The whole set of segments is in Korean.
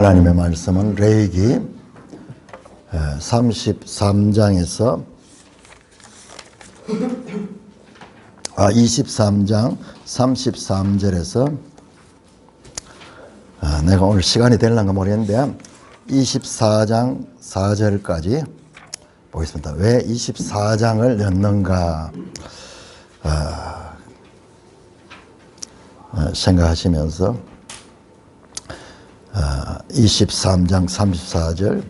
하나님의 말씀은 레위기 33장에서 23장 33절에서 내가 오늘 시간이 될런가 모르겠는데 24장 4절까지 보겠습니다. 왜 24장을 넣는가 생각하시면서 23장 34절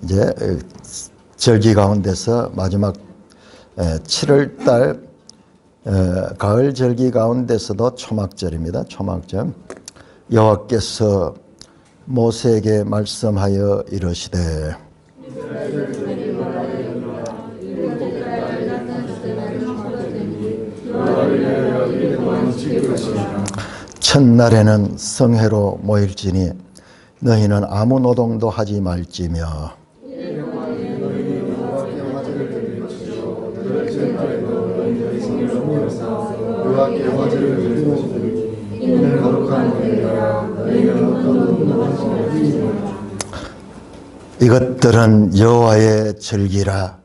이제 절기 가운데서 마지막 7월달 가을 절기 가운데서도 초막절입니다. 초막절. 여호와께서 모세에게 말씀하여 이르시되 첫날에는 성회로 모일지니 너희는 아무 노동도 하지 말지며 이것들은 여호와의 절기라.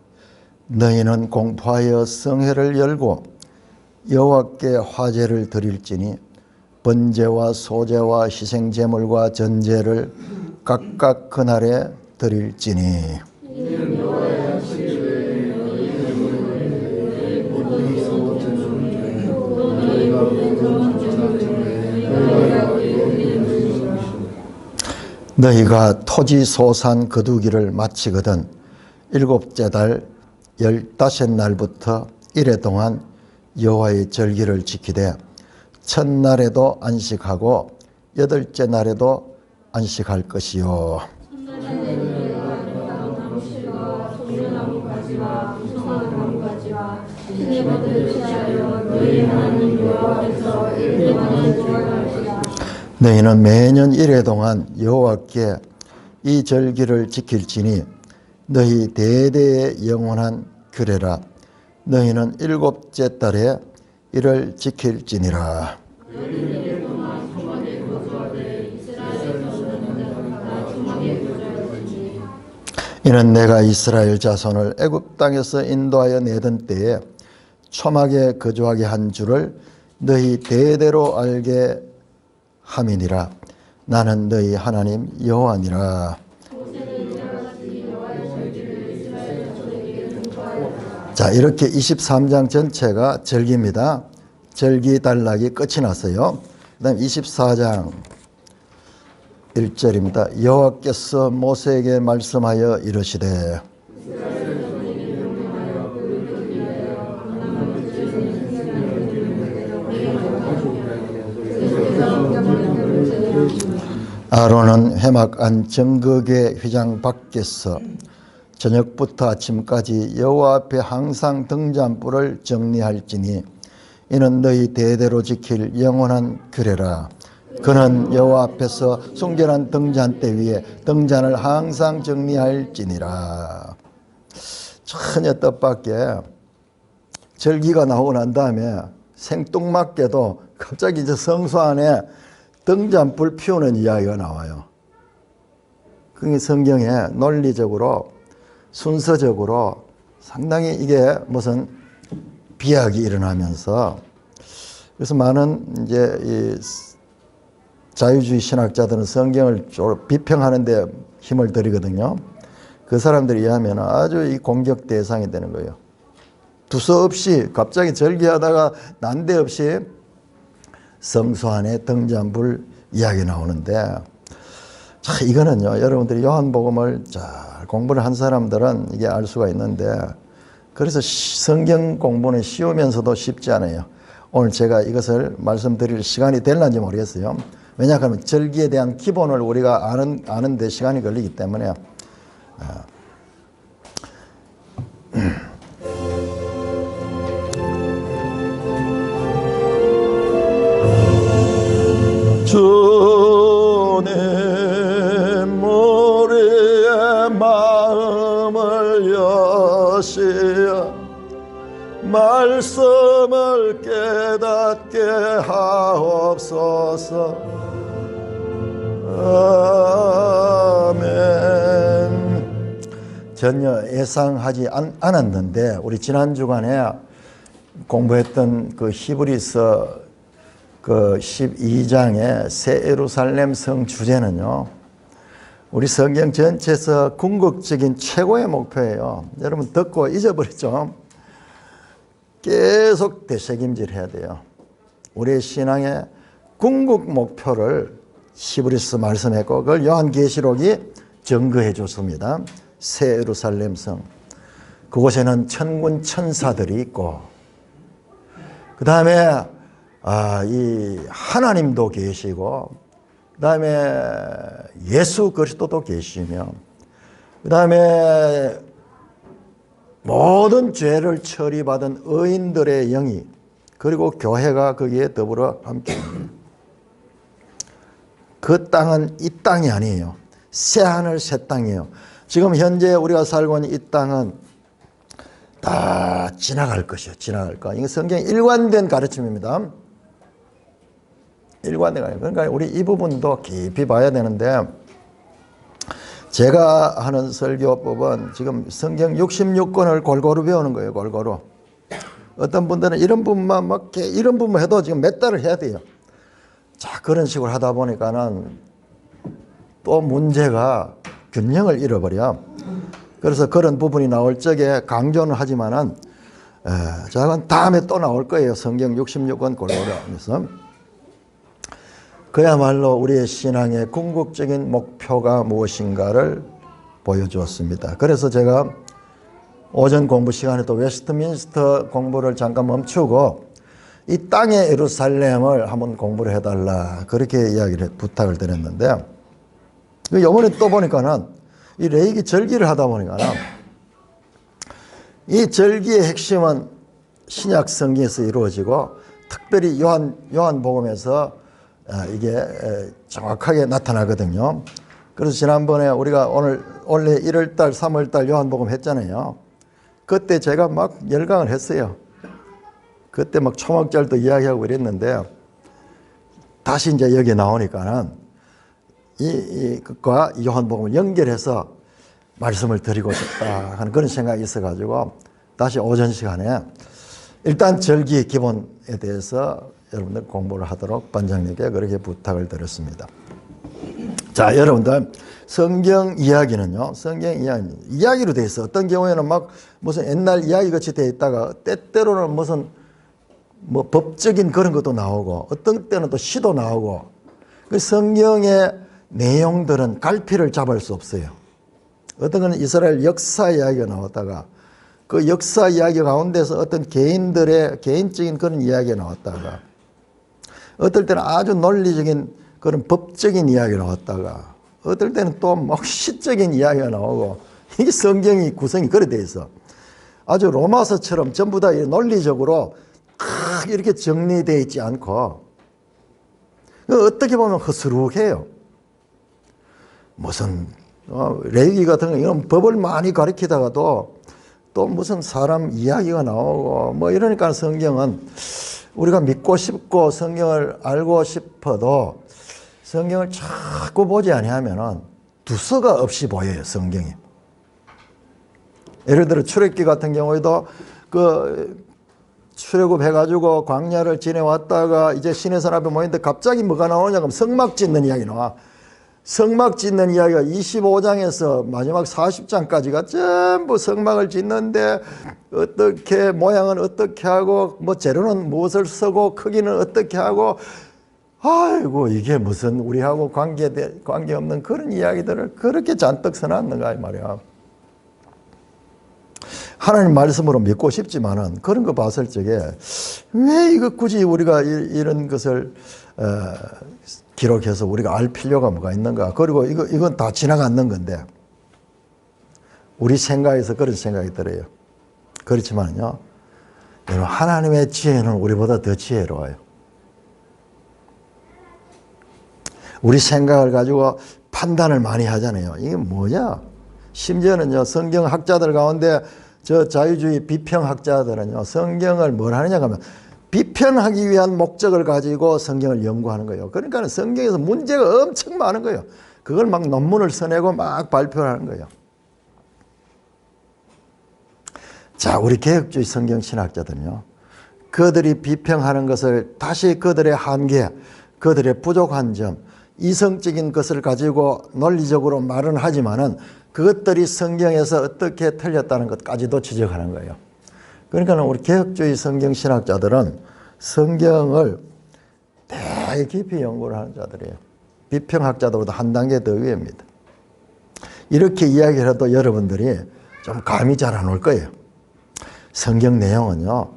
너희는 공포하여 성회를 열고 여호와께 화제를 드릴지니 번제와 소제와 희생제물과 전제를 각각 그날에 드릴지니 너희가 토지 소산 거두기를 마치거든 일곱째 달 15날부터 이래 동안 여호와의 절기를 지키되 첫날에도 안식하고 여덟째 날에도 안식할 것이요. 너희는 매년 이래 동안 여호와께 이 절기를 지킬지니 너희 대대의 영원한 규례라. 너희는 일곱째 달에 이를 지킬지니라. 이는 내가 이스라엘 자손을 애굽 땅에서 인도하여 내던 때에 초막에 거주하게 한 줄을 너희 대대로 알게 함이니라. 나는 너희 하나님 여호와니라. 자, 이렇게 23장 전체가 절기입니다. 절기 단락이 끝이 났어요. 그 다음 24장 1절입니다. 여호와께서 모세에게 말씀하여 이르시되 아론은 회막 안 정극의 휘장 밖에서 저녁부터 아침까지 여호와 앞에 항상 등잔불을 정리할지니 이는 너희 대대로 지킬 영원한 규례라. 그는 여호와 앞에서 순결한 등잔대 위에 등잔을 항상 정리할지니라. 전혀 뜻밖의 절기가 나오고 난 다음에 생뚱맞게도 갑자기 저 성소 안에 등잔불 피우는 이야기가 나와요. 그게 성경에 논리적으로 순서적으로 상당히 이게 무슨 비약이 일어나면서 그래서 많은 이제 이 자유주의 신학자들은 성경을 비평하는데 힘을 들이거든요. 그 사람들이 의하면 아주 이 공격 대상이 되는 거예요. 두서없이 갑자기 절기하다가 난데없이 성소 안에 등잔불 이야기 나오는데 자, 이거는요, 여러분들이 요한복음을 잘 공부를 한 사람들은 이게 알 수가 있는데 그래서 성경 공부는 쉬우면서도 쉽지 않아요. 오늘 제가 이것을 말씀드릴 시간이 될는지 모르겠어요. 왜냐하면 절기에 대한 기본을 우리가 아는데 시간이 걸리기 때문에 주님 우리의 마음을 여시어 말씀을 깨닫게 하옵소서. 전혀 예상하지 않았는데 우리 지난 주간에 공부했던 그 히브리서 그 12장의 새 예루살렘 성 주제는요, 우리 성경 전체에서 궁극적인 최고의 목표예요. 여러분 듣고 잊어버렸죠? 계속 되새김질 해야 돼요. 우리의 신앙의 궁극 목표를 히브리서 말씀했고 그걸 요한계시록이 증거해 줬습니다. 새 예루살렘 성. 그곳에는 천군 천사들이 있고 그 다음에 이 하나님도 계시고 그 다음에 예수 그리스도도 계시며 그 다음에 모든 죄를 처리받은 의인들의 영이 그리고 교회가 거기에 더불어 함께 그 땅은 이 땅이 아니에요. 새 하늘 새 땅이에요. 지금 현재 우리가 살고 있는 이 땅은 다 지나갈 것이요. 지나갈 것. 이게 성경의 일관된 가르침입니다. 일관된 가르침. 그러니까 우리 이 부분도 깊이 봐야 되는데 제가 하는 설교법은 지금 성경 66권을 골고루 배우는 거예요. 골고루. 어떤 분들은 이런 부분만 막 이런 부분 해도 지금 몇 달을 해야 돼요. 자, 그런 식으로 하다 보니까는 또 문제가 균형을 잃어버려. 그래서 그런 부분이 나올 적에 강조는 하지만은 자, 다음에 또 나올 거예요. 성경 66권 골고루 하면서. 그야말로 우리의 신앙의 궁극적인 목표가 무엇인가를 보여주었습니다. 그래서 제가 오전 공부 시간에 또 웨스트민스터 공부를 잠깐 멈추고 이 땅의 예루살렘을 한번 공부를 해달라 그렇게 부탁을 드렸는데 이번에 또 보니까는 이 레위기 절기를 하다 보니까는 이 절기의 핵심은 신약 성경에서 이루어지고 특별히 요한복음에서 이게 정확하게 나타나거든요. 그래서 지난번에 우리가 원래 1월달 3월달 요한복음 했잖아요. 그때 제가 막 열강을 했어요. 그때 막 초막절도 이야기하고 이랬는데 다시 이제 여기 나오니까는 이것과 요한복음을 연결해서 말씀을 드리고 싶다 하는 그런 생각이 있어가지고 다시 오전 시간에 일단 절기 기본에 대해서 여러분들 공부를 하도록 반장님께 그렇게 부탁을 드렸습니다. 자, 여러분들 성경 이야기는요, 이야기로 돼 있어. 어떤 경우에는 막 무슨 옛날 이야기 같이 돼 있다가 때때로는 무슨 뭐 법적인 그런 것도 나오고 어떤 때는 또 시도 나오고 그 성경의 내용들은 갈피를 잡을 수 없어요. 어떤 건 이스라엘 역사 이야기가 나왔다가 그 역사 이야기 가운데서 어떤 개인들의 개인적인 그런 이야기가 나왔다가 어떨 때는 아주 논리적인 그런 법적인 이야기가 나왔다가 어떨 때는 또 막 시적인 이야기가 나오고 이게 성경이 구성이 그래 돼 있어. 아주 로마서처럼 전부 다 논리적으로 이렇게 정리되어 있지 않고 어떻게 보면 허스룩해요. 무슨 레위기 같은 거 이런 법을 많이 가르치다가도 또 무슨 사람 이야기가 나오고 뭐 이러니까 성경은 우리가 믿고 싶고 성경을 알고 싶어도 성경을 자꾸 보지 아니하면은 두서가 없이 보여요. 성경이. 예를 들어 출애굽기 같은 경우에도 그 출애굽 해가지고 광야를 지내왔다가 이제 시내산 앞에 모이는데 갑자기 뭐가 나오냐 그러면 성막 짓는 이야기 나와. 성막 짓는 이야기가 25장에서 마지막 40장까지가 전부 성막을 짓는데 어떻게 모양은 어떻게 하고 뭐 재료는 무엇을 쓰고 크기는 어떻게 하고 아이고 이게 무슨 우리하고 관계없는 그런 이야기들을 그렇게 잔뜩 써놨는가 이 말이야. 하나님 말씀으로 믿고 싶지만은 그런 거 봤을 적에 왜 이거 굳이 우리가 이런 것을 기록해서 우리가 알 필요가 뭐가 있는가. 그리고 이건 다 지나가는 건데 우리 생각에서 그런 생각이 들어요. 그렇지만요, 여러분 하나님의 지혜는 우리보다 더 지혜로워요. 우리 생각을 가지고 판단을 많이 하잖아요. 이게 뭐냐? 심지어는요, 성경학자들 가운데 저 자유주의 비평학자들은요, 성경을 뭘 하느냐 하면 비판하기 위한 목적을 가지고 성경을 연구하는 거예요. 그러니까 성경에서 문제가 엄청 많은 거예요. 그걸 막 논문을 써내고 막 발표하는 거예요. 자, 우리 개혁주의 성경 신학자들은요, 그들이 비평하는 것을 다시 그들의 한계, 그들의 부족한 점, 이성적인 것을 가지고 논리적으로 말은 하지만은 그것들이 성경에서 어떻게 틀렸다는 것까지도 지적하는 거예요. 그러니까 우리 개혁주의 성경 신학자들은 성경을 되게 깊이 연구를 하는 자들이에요. 비평학자들보다 한 단계 더 위입니다. 이렇게 이야기를 해도 여러분들이 좀 감이 잘 안 올 거예요. 성경 내용은요,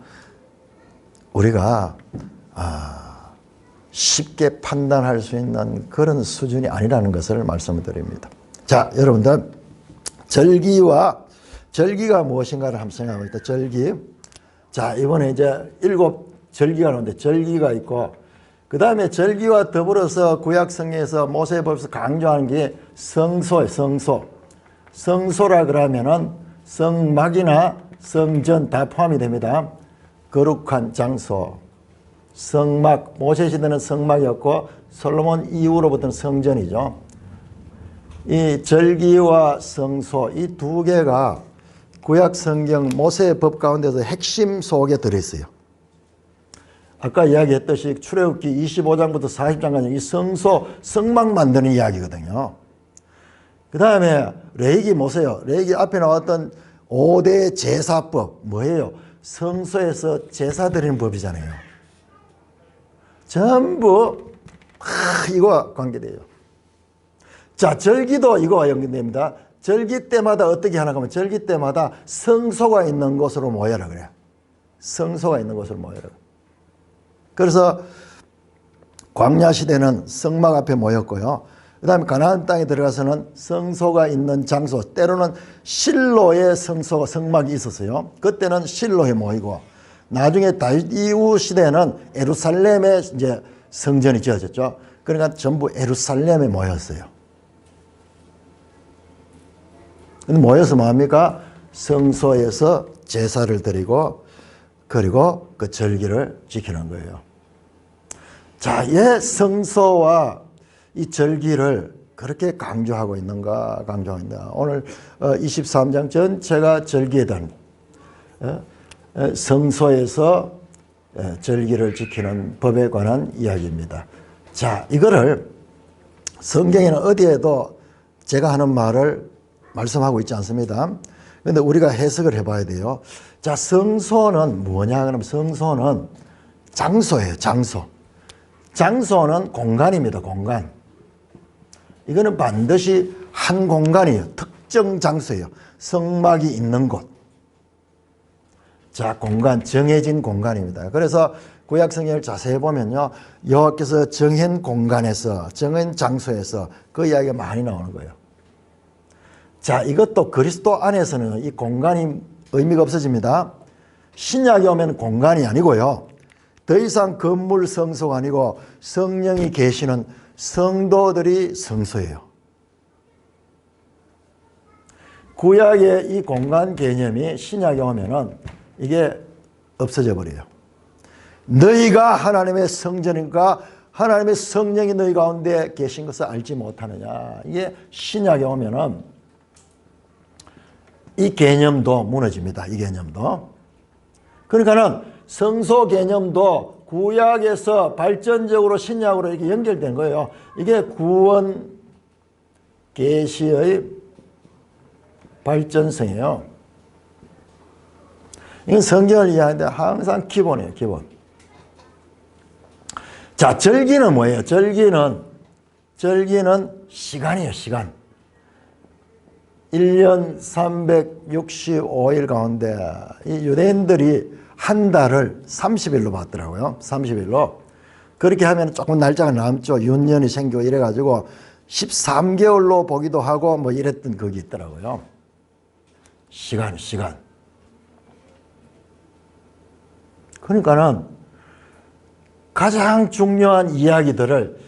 우리가 쉽게 판단할 수 있는 그런 수준이 아니라는 것을 말씀을 드립니다. 자, 여러분들, 절기가 무엇인가를 한번 생각해봅니다. 절기. 자, 이번에 이제 7 절기가 나오는데, 절기가 있고, 그 다음에 절기와 더불어서 구약 성경에서 모세법에서 강조하는 게 성소예요, 성소. 성소라 그러면은 성막이나 성전 다 포함이 됩니다. 거룩한 장소. 성막, 모세 시대는 성막이었고 솔로몬 이후로부터는 성전이죠. 이 절기와 성소, 이 두 개가 구약 성경 모세의 법 가운데서 핵심 속에 들어있어요. 아까 이야기했듯이 출애굽기 25장부터 40장까지 이 성소, 성막 만드는 이야기거든요. 그 다음에 레위기 모세요. 레위기 앞에 나왔던 5대 제사법, 뭐예요? 성소에서 제사 드리는 법이잖아요. 전부 이거와 관계돼요. 자, 절기도 이거와 연결됩니다. 절기 때마다 어떻게 하나 하면 절기 때마다 성소가 있는 곳으로 모여라 그래요. 성소가 있는 곳으로 모여라. 그래서 광야 시대는 성막 앞에 모였고요. 그 다음에 가나안 땅에 들어가서는 성소가 있는 장소, 때로는 실로의 성소가 성막이 있었어요. 그때는 실로에 모이고, 나중에 다윗 이후 시대에는 예루살렘에 이제 성전이 지어졌죠. 그러니까 전부 예루살렘에 모였어요. 근데 모여서 뭐합니까? 성소에서 제사를 드리고, 그리고 그 절기를 지키는 거예요. 자, 옛 성소와 이 절기를 그렇게 강조하고 있는가, 강조하고 있는가. 오늘 23장 전체가 절기에 대한 성소에서 절기를 지키는 법에 관한 이야기입니다. 자, 이거를 성경에는 어디에도 제가 하는 말을 말씀하고 있지 않습니다. 그런데 우리가 해석을 해봐야 돼요. 자, 성소는 뭐냐? 그러면 성소는 장소예요, 장소. 장소는 공간입니다, 공간. 이거는 반드시 한 공간이에요. 특정 장소예요. 성막이 있는 곳. 자, 공간, 정해진 공간입니다. 그래서 구약 성경을 자세히 보면요, 여호와께서 정한 공간에서, 정한 장소에서 그 이야기가 많이 나오는 거예요. 자, 이것도 그리스도 안에서는 이 공간이 의미가 없어집니다. 신약에 오면 공간이 아니고요, 더 이상 건물 성소가 아니고 성령이 계시는 성도들이 성소예요. 구약의 이 공간 개념이 신약에 오면은 이게 없어져 버려요. 너희가 하나님의 성전인가, 하나님의 성령이 너희 가운데 계신 것을 알지 못하느냐. 이게 신약에 오면은 이 개념도 무너집니다. 이 개념도. 그러니까는 성소 개념도 구약에서 발전적으로 신약으로 이렇게 연결된 거예요. 이게 구원 계시의 발전성이에요. 이건 성경을 이해하는데 항상 기본이에요, 기본. 자, 절기는 뭐예요? 절기는 시간이에요, 시간. 1년 365일 가운데 이 유대인들이 한 달을 30일로 봤더라고요. 30일로. 그렇게 하면 조금 날짜가 남죠. 윤년이 생기고 이래가지고 13개월로 보기도 하고 뭐 이랬던 그게 있더라고요. 시간. 그러니까는 가장 중요한 이야기들을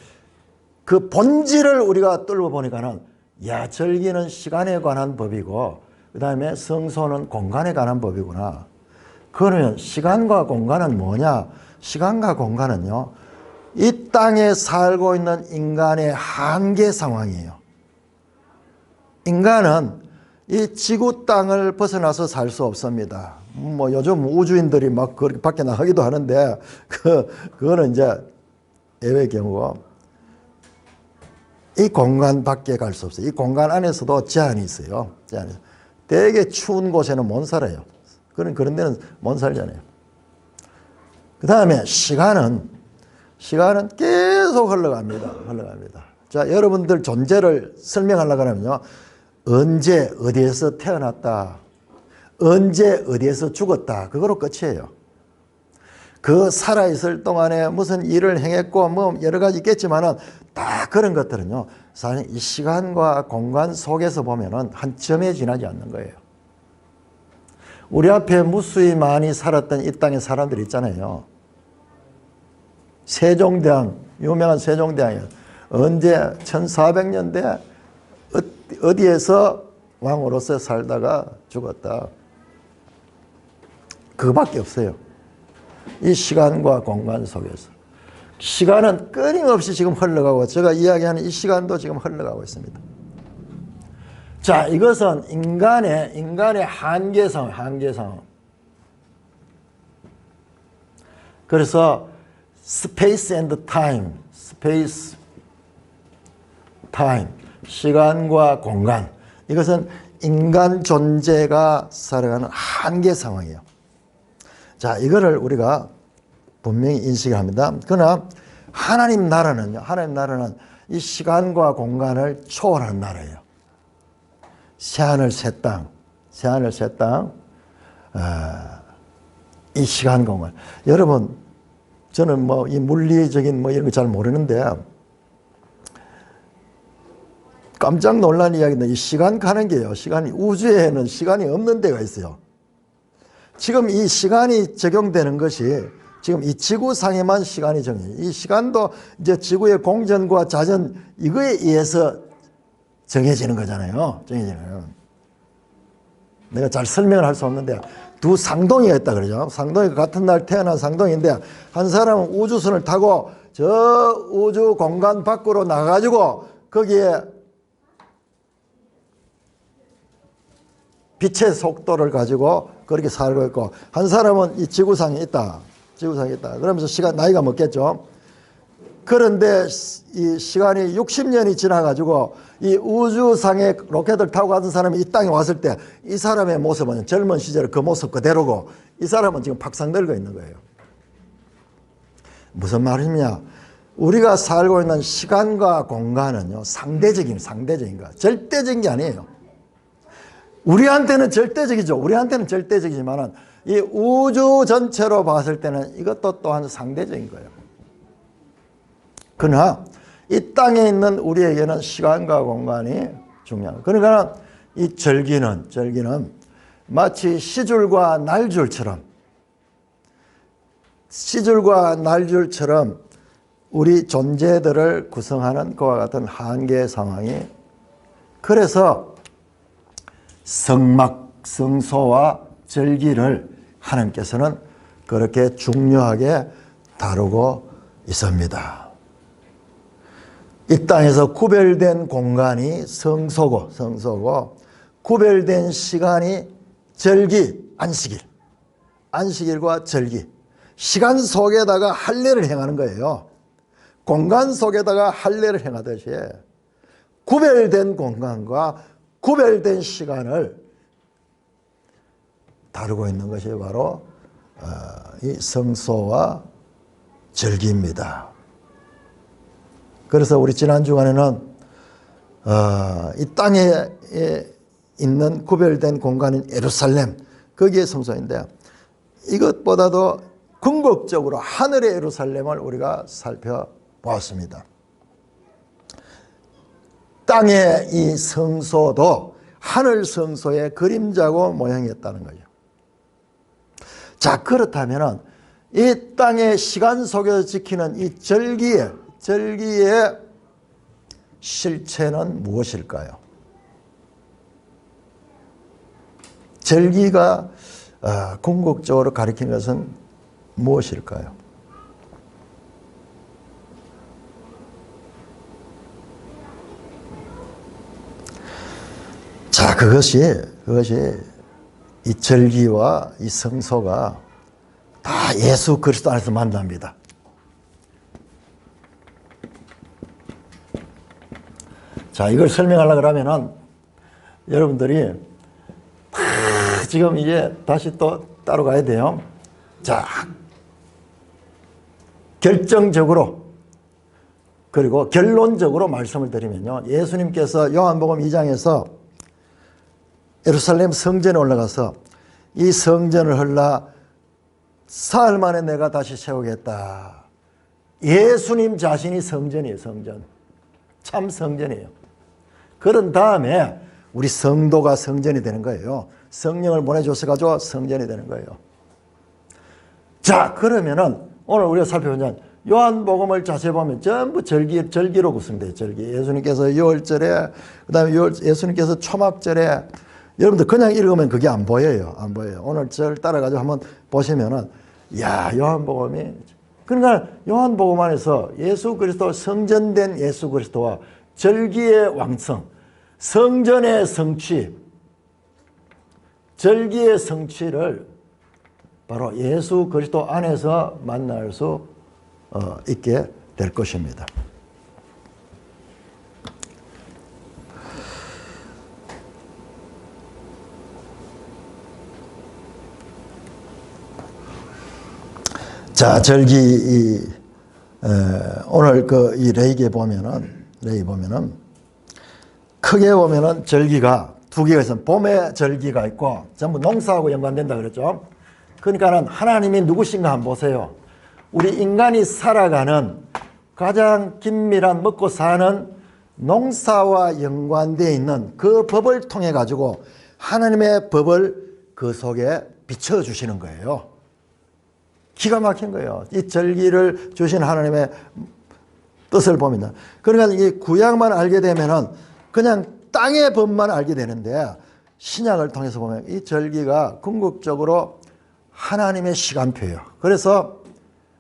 그 본질을 우리가 뚫어 보니까는 야, 절기는 시간에 관한 법이고 그 다음에 성소는 공간에 관한 법이구나. 그러면 시간과 공간은 뭐냐? 시간과 공간은요, 이 땅에 살고 있는 인간의 한계 상황이에요. 인간은 이 지구 땅을 벗어나서 살 수 없습니다. 뭐 요즘 우주인들이 막 그렇게 밖에 나가기도 하는데 그거는 이제 예외의 경우고, 이 공간 밖에 갈 수 없어요. 이 공간 안에서도 제한이 있어요. 제한이. 되게 추운 곳에는 못 살아요. 그런 데는 못 살잖아요. 그 다음에 시간은 계속 흘러갑니다. 자, 여러분들 존재를 설명하려고 하면요, 언제 어디에서 태어났다, 언제 어디에서 죽었다, 그거로 끝이에요. 그 살아있을 동안에 무슨 일을 행했고 뭐 여러 가지 있겠지만은 다 그런 것들은요, 사실 이 시간과 공간 속에서 보면은 한 점에 지나지 않는 거예요. 우리 앞에 무수히 많이 살았던 이 땅의 사람들이 있잖아요. 세종대왕, 유명한 세종대왕이에요. 언제 1400년대 어디에서 왕으로서 살다가 죽었다. 그거밖에 없어요. 이 시간과 공간 속에서. 시간은 끊임없이 지금 흘러가고, 제가 이야기하는 이 시간도 지금 흘러가고 있습니다. 자, 이것은 인간의 한계상. 그래서 space and time, 시간과 공간, 이것은 인간 존재가 살아가는 한계 상황이에요. 자, 이거를 우리가 분명히 인식을 합니다. 그러나 하나님 나라는 이 시간과 공간을 초월하는 나라예요. 새하늘 새 땅, 이 시간 공간. 여러분, 저는 뭐 이 물리적인 뭐 이런 거 잘 모르는데 깜짝 놀란 이야기인데, 이 시간 가는 게요, 우주에는 시간이 없는 데가 있어요. 지금 이 시간이 적용되는 것이 지금 이 지구상에만 시간이 정해져요. 이 시간도 이제 지구의 공전과 자전, 이거에 의해서 정해지는 거잖아요. 내가 잘 설명을 할 수 없는데, 두 쌍둥이가 있다 그러죠. 쌍둥이가 같은 날 태어난 쌍둥이인데, 한 사람은 우주선을 타고 저 우주 공간 밖으로 나가가지고 거기에 빛의 속도를 가지고 그렇게 살고 있고, 한 사람은 이 지구상에 있다. 그러면서 나이가 먹겠죠. 그런데 이 시간이 60년이 지나가지고 이 우주상에 로켓을 타고 가던 사람이 이 땅에 왔을 때 이 사람의 모습은 젊은 시절 그 모습 그대로고, 이 사람은 지금 박상들고 있는 거예요. 무슨 말이냐? 우리가 살고 있는 시간과 공간은요, 상대적인 거야. 절대적인 게 아니에요. 우리한테는 절대적이지만은 이 우주 전체로 봤을 때는 이것도 또한 상대적인 거예요. 그러나 이 땅에 있는 우리에게는 시간과 공간이 중요한 거예요. 그러니까 이 절기는 마치 시줄과 날줄처럼 우리 존재들을 구성하는 그와 같은 한계 상황이, 그래서 성막, 성소와 절기를 하나님께서는 그렇게 중요하게 다루고 있습니다. 이 땅에서 구별된 공간이 성소고 구별된 시간이 절기, 안식일과 절기. 시간 속에다가 할례를 행하는 거예요. 공간 속에다가 할례를 행하듯이 구별된 공간과 구별된 시간을 다루고 있는 것이 바로 이 성소와 절기입니다. 그래서 우리 지난 주간에는 이 땅에 있는 구별된 공간인 예루살렘, 거기에 성소인데, 이것보다도 궁극적으로 하늘의 예루살렘을 우리가 살펴보았습니다. 땅의 이 성소도 하늘 성소의 그림자고 모양이었다는 거죠. 자, 그렇다면 이 땅의 시간 속에서 지키는 이 절기의 실체는 무엇일까요? 절기가 궁극적으로 가리키는 것은 무엇일까요? 자, 그것이 이 절기와 이 성소가 다 예수 그리스도 안에서 만납니다. 자, 이걸 설명하려고 그러면은 여러분들이 지금 이제 다시 또 따로 가야 돼요. 자, 결정적으로 그리고 결론적으로 말씀을 드리면요. 예수님께서 요한복음 2장에서 예루살렘 성전에 올라가서 이 성전을 헐라 사흘 만에 내가 다시 세우겠다. 예수님 자신이 성전이에요. 성전. 참 성전이에요. 그런 다음에 우리 성도가 성전이 되는 거예요. 성령을 보내줘서 성전이 되는 거예요. 자, 그러면은 오늘 우리가 살펴보자. 요한복음을 자세히 보면 전부 절기로 구성돼요. 절기. 예수님께서 6월절에, 그 다음에 예수님께서 초막절에, 여러분들 그냥 읽으면 그게 안 보여요. 안 보여요. 오늘 절 따라가지고 한번 보시면은, 야, 요한복음이, 그러니까 요한복음 안에서 예수 그리스도, 성전된 예수 그리스도와 절기의 왕성, 성전의 성취, 절기의 성취를 바로 예수 그리스도 안에서 만날 수 있게 될 것입니다. 자, 절기 오늘 이 레이기에 보면은 크게 보면은 절기가 두 개가 있어요. 봄의 절기가 있고 전부 농사하고 연관된다 그랬죠. 그러니까는 하나님이 누구신가 한번 보세요. 우리 인간이 살아가는 가장 긴밀한 먹고 사는 농사와 연관되어 있는 그 법을 통해 가지고 하나님의 법을 그 속에 비춰주시는 거예요. 기가 막힌 거예요. 이 절기를 주신 하나님의 뜻을 보면. 그러니까 이 구약만 알게 되면은 그냥 땅의 법만 알게 되는데 신약을 통해서 보면 이 절기가 궁극적으로 하나님의 시간표예요. 그래서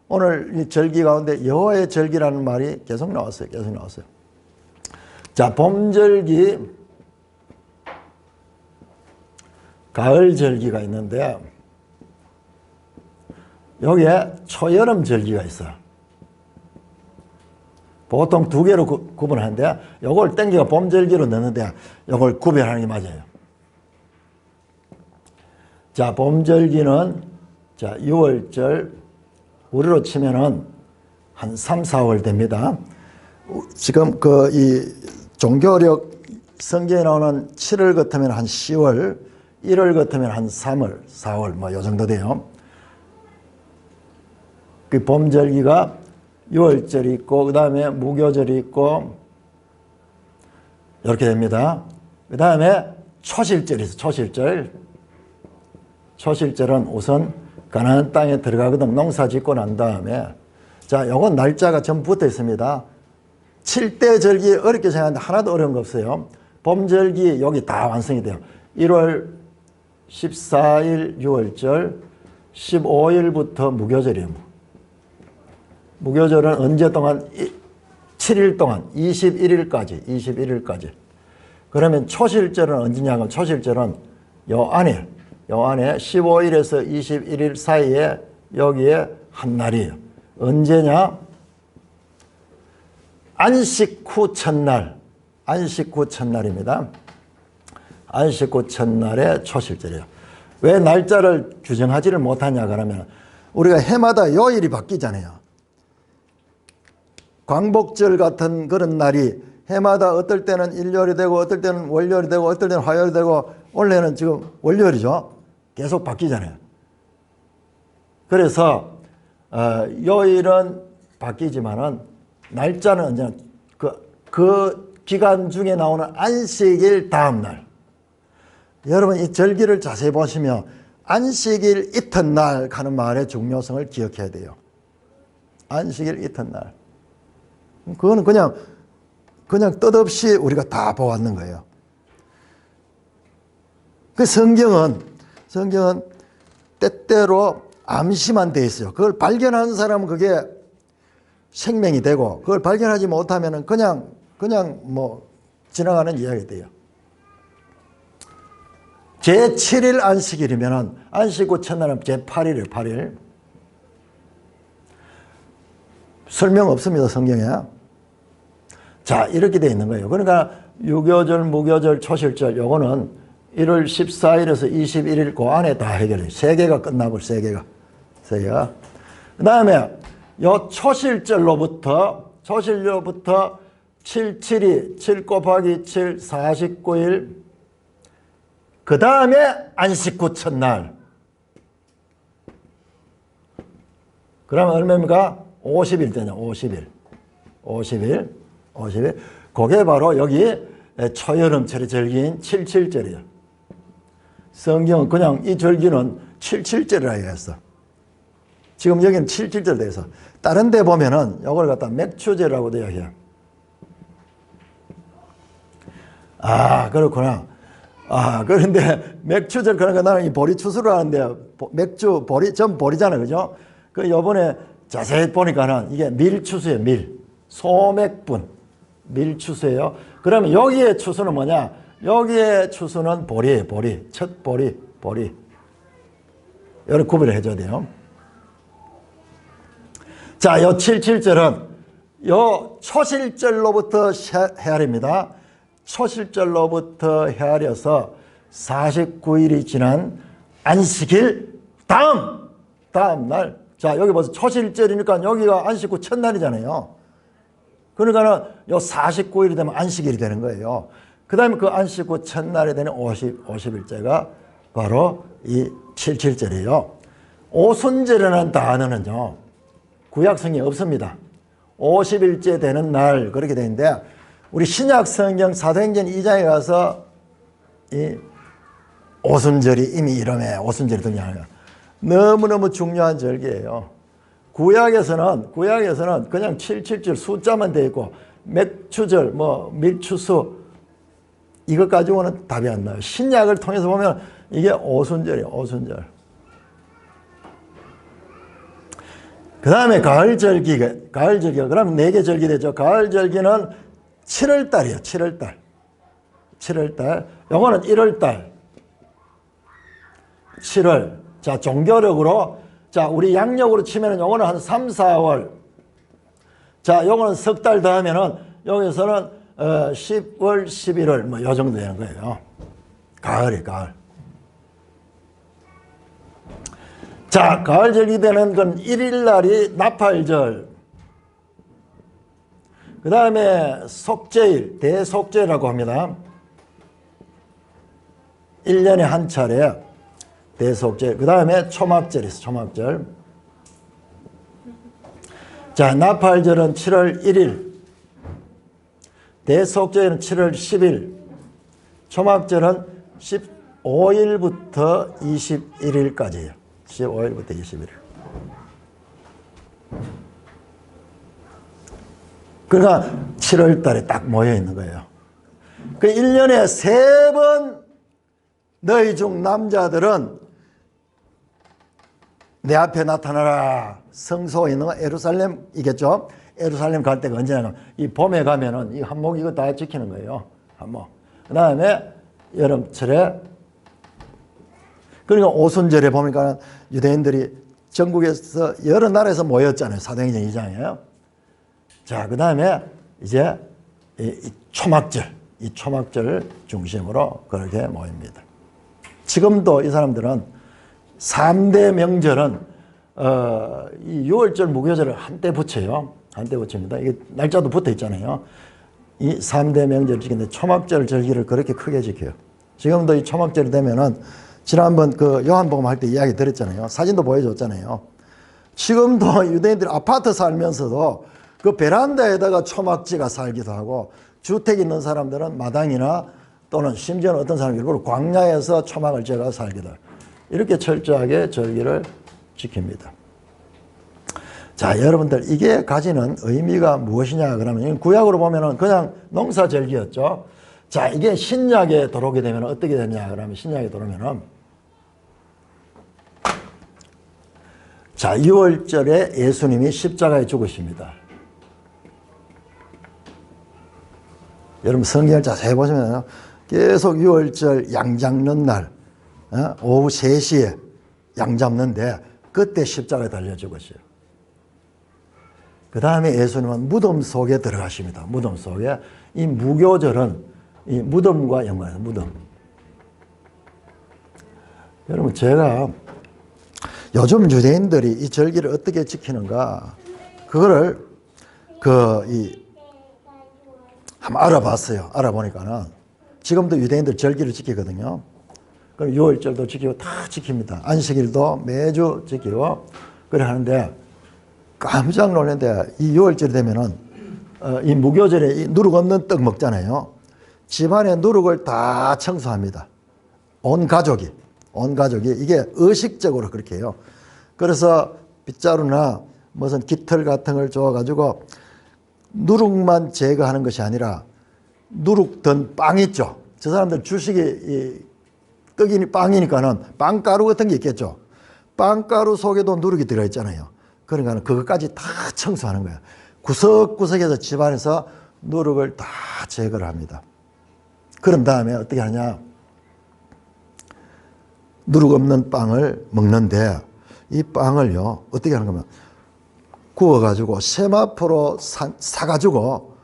오늘 이 절기 가운데 여호와의 절기라는 말이 계속 나왔어요. 계속 나왔어요. 자, 봄절기, 가을절기가 있는데 여기에 초여름절기가 있어요. 보통 두 개로 구분하는데 이걸 땡겨가 봄절기로 넣는데 이걸 구별하는 게 맞아요. 자, 봄절기는 자 6월절 우리로 치면은 한 3, 4월 됩니다. 지금 이 종교력 성경에 나오는 7월 같으면 한 10월, 1월 같으면 한 3월, 4월 뭐 요 정도 돼요. 그 봄절기가 6월절이 있고 그 다음에 무교절이 있고 이렇게 됩니다. 그 다음에 초실절이 있어요. 초실절. 초실절은 우선 가나안 땅에 들어가거든. 농사 짓고 난 다음에 자, 요건 날짜가 전부 붙어 있습니다. 7대 절기 어렵게 생각하는데 하나도 어려운 거 없어요. 봄절기 여기 다 완성이 돼요. 1월 14일 6월절, 15일부터 무교절이에요. 무교절은 언제 동안? 7일 동안 21일까지. 그러면 초실절은 언제냐면 초실절은 요 안에 15일에서 21일 사이에 여기에 한 날이에요. 언제냐? 안식 후 첫날. 안식 후 첫날입니다. 안식 후 첫날에 초실절이에요. 왜 날짜를 규정하지를 못하냐 그러면 우리가 해마다 요일이 바뀌잖아요. 광복절 같은 그런 날이 해마다 어떨 때는 일요일이 되고 어떨 때는 월요일이 되고 어떨 때는 화요일이 되고 원래는 지금 월요일이죠. 계속 바뀌잖아요. 그래서 요일은 바뀌지만은 날짜는 언제나 그 기간 중에 나오는 안식일 다음 날. 여러분 이 절기를 자세히 보시면 안식일 이튿날 하는 말의 중요성을 기억해야 돼요. 안식일 이튿날. 그거는 그냥 뜻없이 우리가 다 보았는 거예요. 그 성경은 때때로 암시만 돼 있어요. 그걸 발견하는 사람은 그게 생명이 되고 그걸 발견하지 못하면은 그냥 뭐 지나가는 이야기 돼요. 제7일 안식일이면은 안식 후 첫날은 제8일이에요. 8일. 설명 없습니다. 성경에. 자, 이렇게 돼 있는 거예요. 그러니까 유교절, 무교절, 초실절 요거는 1월 14일에서 21일 그 안에 다 해결해요. 3개가 끝나고 3개가. 그 다음에 요 초실절로부터 7, 7 곱하기 7, 49일. 그 다음에 안식 후 첫날. 그러면 얼마입니까? 50일 되냐, 50일. 그게 바로 여기 초여름철의 절기인 77절이에요. 성경은 그냥 이 절기는 77절이라고 했어. 지금 여기는 77절 돼 있어. 다른 데 보면은 이걸 갖다 맥추절이라고도 이야기해요. 아, 그렇구나. 아, 그런데 맥추절, 그러니까 나는 이 보리 추수를 하는데 맥주, 보리, 전 보리잖아요. 그죠? 그 요번에 자세히 보니까는 이게 밀추수예요. 소맥분. 밀추수예요. 그러면 여기에 추수는 뭐냐? 여기에 추수는 보리예요. 첫 보리. 이렇게 구별을 해줘야 돼요. 자, 요 77절은 요 초실절로부터 헤아립니다. 초실절로부터 헤아려서 49일이 지난 안식일 다음 날. 자, 여기 벌써 초실절이니까 여기가 안식 후 첫날이잖아요. 그러니까는 요 49일이 되면 안식일이 되는 거예요. 그 다음에 그 안식 후 첫날이 되는 50일째가 바로 이 77절이에요. 오순절이라는 단어는요, 구약성경에 없습니다. 50일째 되는 날, 그렇게 되어 있는데, 우리 신약 성경 사도행전 2장에 가서 이 오순절이 이미 이름에 오순절이 등장해요. 너무너무 중요한 절기예요. 구약에서는 그냥 77절 숫자만 되어 있고 맥추절, 밀추수 이것 가지고는 답이 안 나요. 신약을 통해서 보면 이게 오순절이에요. 오순절. 그 다음에 가을절기가 그러면 4개 절기 되죠. 가을절기는 7월달이에요. 7월달. 요거는 1월달. 7월. 자, 종교력으로, 자, 우리 양력으로 치면은 요거는 한 3, 4월. 자, 요거는 석 달 더 하면은 여기서는 10월, 11월 요 정도 되는 거예요. 가을. 자, 가을절기 되는 건 1일 날이 나팔절. 그 다음에 속죄일, 대속죄라고 합니다. 1년에 한 차례 대속죄. 그 다음에 초막절이 있어, 초막절. 자, 나팔절은 7월 1일. 대속죄는 7월 10일. 초막절은 15일부터 21일까지예요. 15일부터 21일. 그러니까 7월 달에 딱 모여 있는 거예요. 그 1년에 3번 너희 중 남자들은 내 앞에 나타나라. 성소에 있는 거 예루살렘이겠죠. 예루살렘 갈 때가 언제냐면 이 봄에 가면은 이 한목 이거 다 지키는 거예요. 한목. 그 다음에 여름철에, 그러니까 오순절에 보니까 유대인들이 전국에서 여러 나라에서 모였잖아요. 사도행전 2장이에요. 자, 그 다음에 이제 이 초막절 중심으로 그렇게 모입니다. 지금도 이 사람들은 3대 명절은 이 6월절 무교절을 한때 붙여요. 한때 붙입니다. 이게 날짜도 붙어 있잖아요. 이 3대 명절 지키는데 초막절 절기를 그렇게 크게 지켜요. 지금도 이 초막절이 되면은 지난번 그 요한복음 할 때 이야기 드렸잖아요. 사진도 보여줬잖아요. 지금도 유대인들이 아파트 살면서도 그 베란다에다가 초막지가 살기도 하고, 주택 있는 사람들은 마당이나 또는 심지어는 어떤 사람이 일부러 광야에서 초막을 지어서 살기도 하고, 이렇게 철저하게 절기를 지킵니다. 자, 여러분들 이게 가지는 의미가 무엇이냐 그러면 구약으로 보면은 그냥 농사절기였죠. 자, 이게 신약에 들어오게 되면 어떻게 되냐 그러면 신약에 들어오면은, 자, 6월절에 예수님이 십자가에 죽으십니다. 여러분 성경을 자세히 보시면 계속 6월절 양 잡는 날, 오후 3시에 양 잡는데 그때 십자가에 달려 죽었어요. 그 다음에 예수님은 무덤 속에 들어가십니다. 무덤 속에. 이 무교절은 이 무덤과 연관해서 무덤. 여러분, 제가 요즘 유대인들이 이 절기를 어떻게 지키는가, 그거를 한번 알아봤어요. 알아보니까는 지금도 유대인들 절기를 지키거든요. 그럼 유월절도 지키고 다 지킵니다. 안식일도 매주 지키고 그래 하는데, 깜짝 놀랐는데 이 유월절이 되면은 이 무교절에 이 누룩 없는 떡 먹잖아요. 집안의 누룩을 다 청소합니다. 온 가족이 이게 의식적으로 그렇게 해요. 그래서 빗자루나 무슨 깃털 같은 걸 줘가지고 누룩만 제거하는 것이 아니라 누룩 든 빵 있죠. 저 사람들 주식이 떡이 빵이니까는 빵가루 같은 게 있겠죠. 빵가루 속에도 누룩이 들어있잖아요. 그러니까 그것까지 다 청소하는 거예요. 구석구석에서 집안에서 누룩을 다 제거를 합니다. 그런 다음에 어떻게 하냐. 누룩 없는 빵을 먹는데 이 빵을요, 어떻게 하는 거면 구워가지고 세마포로 사가지고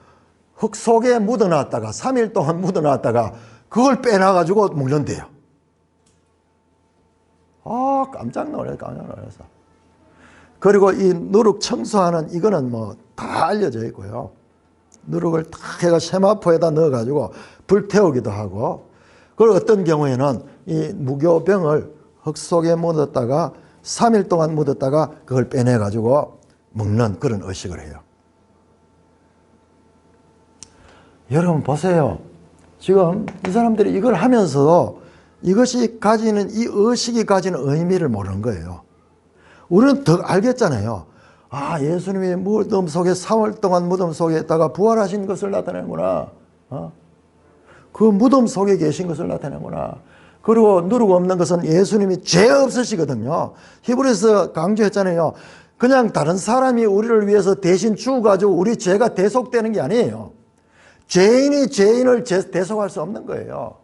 흙 속에 묻어놨다가 3일 동안 묻어놨다가 그걸 빼놔가지고 먹는데요. 깜짝 놀라서. 그리고 이 누룩 청소하는 이거는 뭐 다 알려져 있고요. 누룩을 딱 해가 세마포에다 넣어가지고 불태우기도 하고, 그리고 어떤 경우에는 이 무교병을 흙 속에 묻었다가 3일 동안 묻었다가 그걸 빼내가지고 먹는 그런 의식을 해요. 여러분 보세요. 지금 이 사람들이 이걸 하면서도 이것이 가지는, 이 의식이 가지는 의미를 모르는 거예요. 우리는 더 알겠잖아요. 예수님이 무덤 속에 3월 동안 무덤 속에 있다가 부활하신 것을 나타내는구나. 그 무덤 속에 계신 것을 나타내는구나. 그리고 누룩 없는 것은 예수님이 죄 없으시거든요. 히브리서 강조했잖아요. 그냥 다른 사람이 우리를 위해서 대신 죽어가지고 우리 죄가 대속되는 게 아니에요. 죄인이 죄인을 대속할 수 없는 거예요.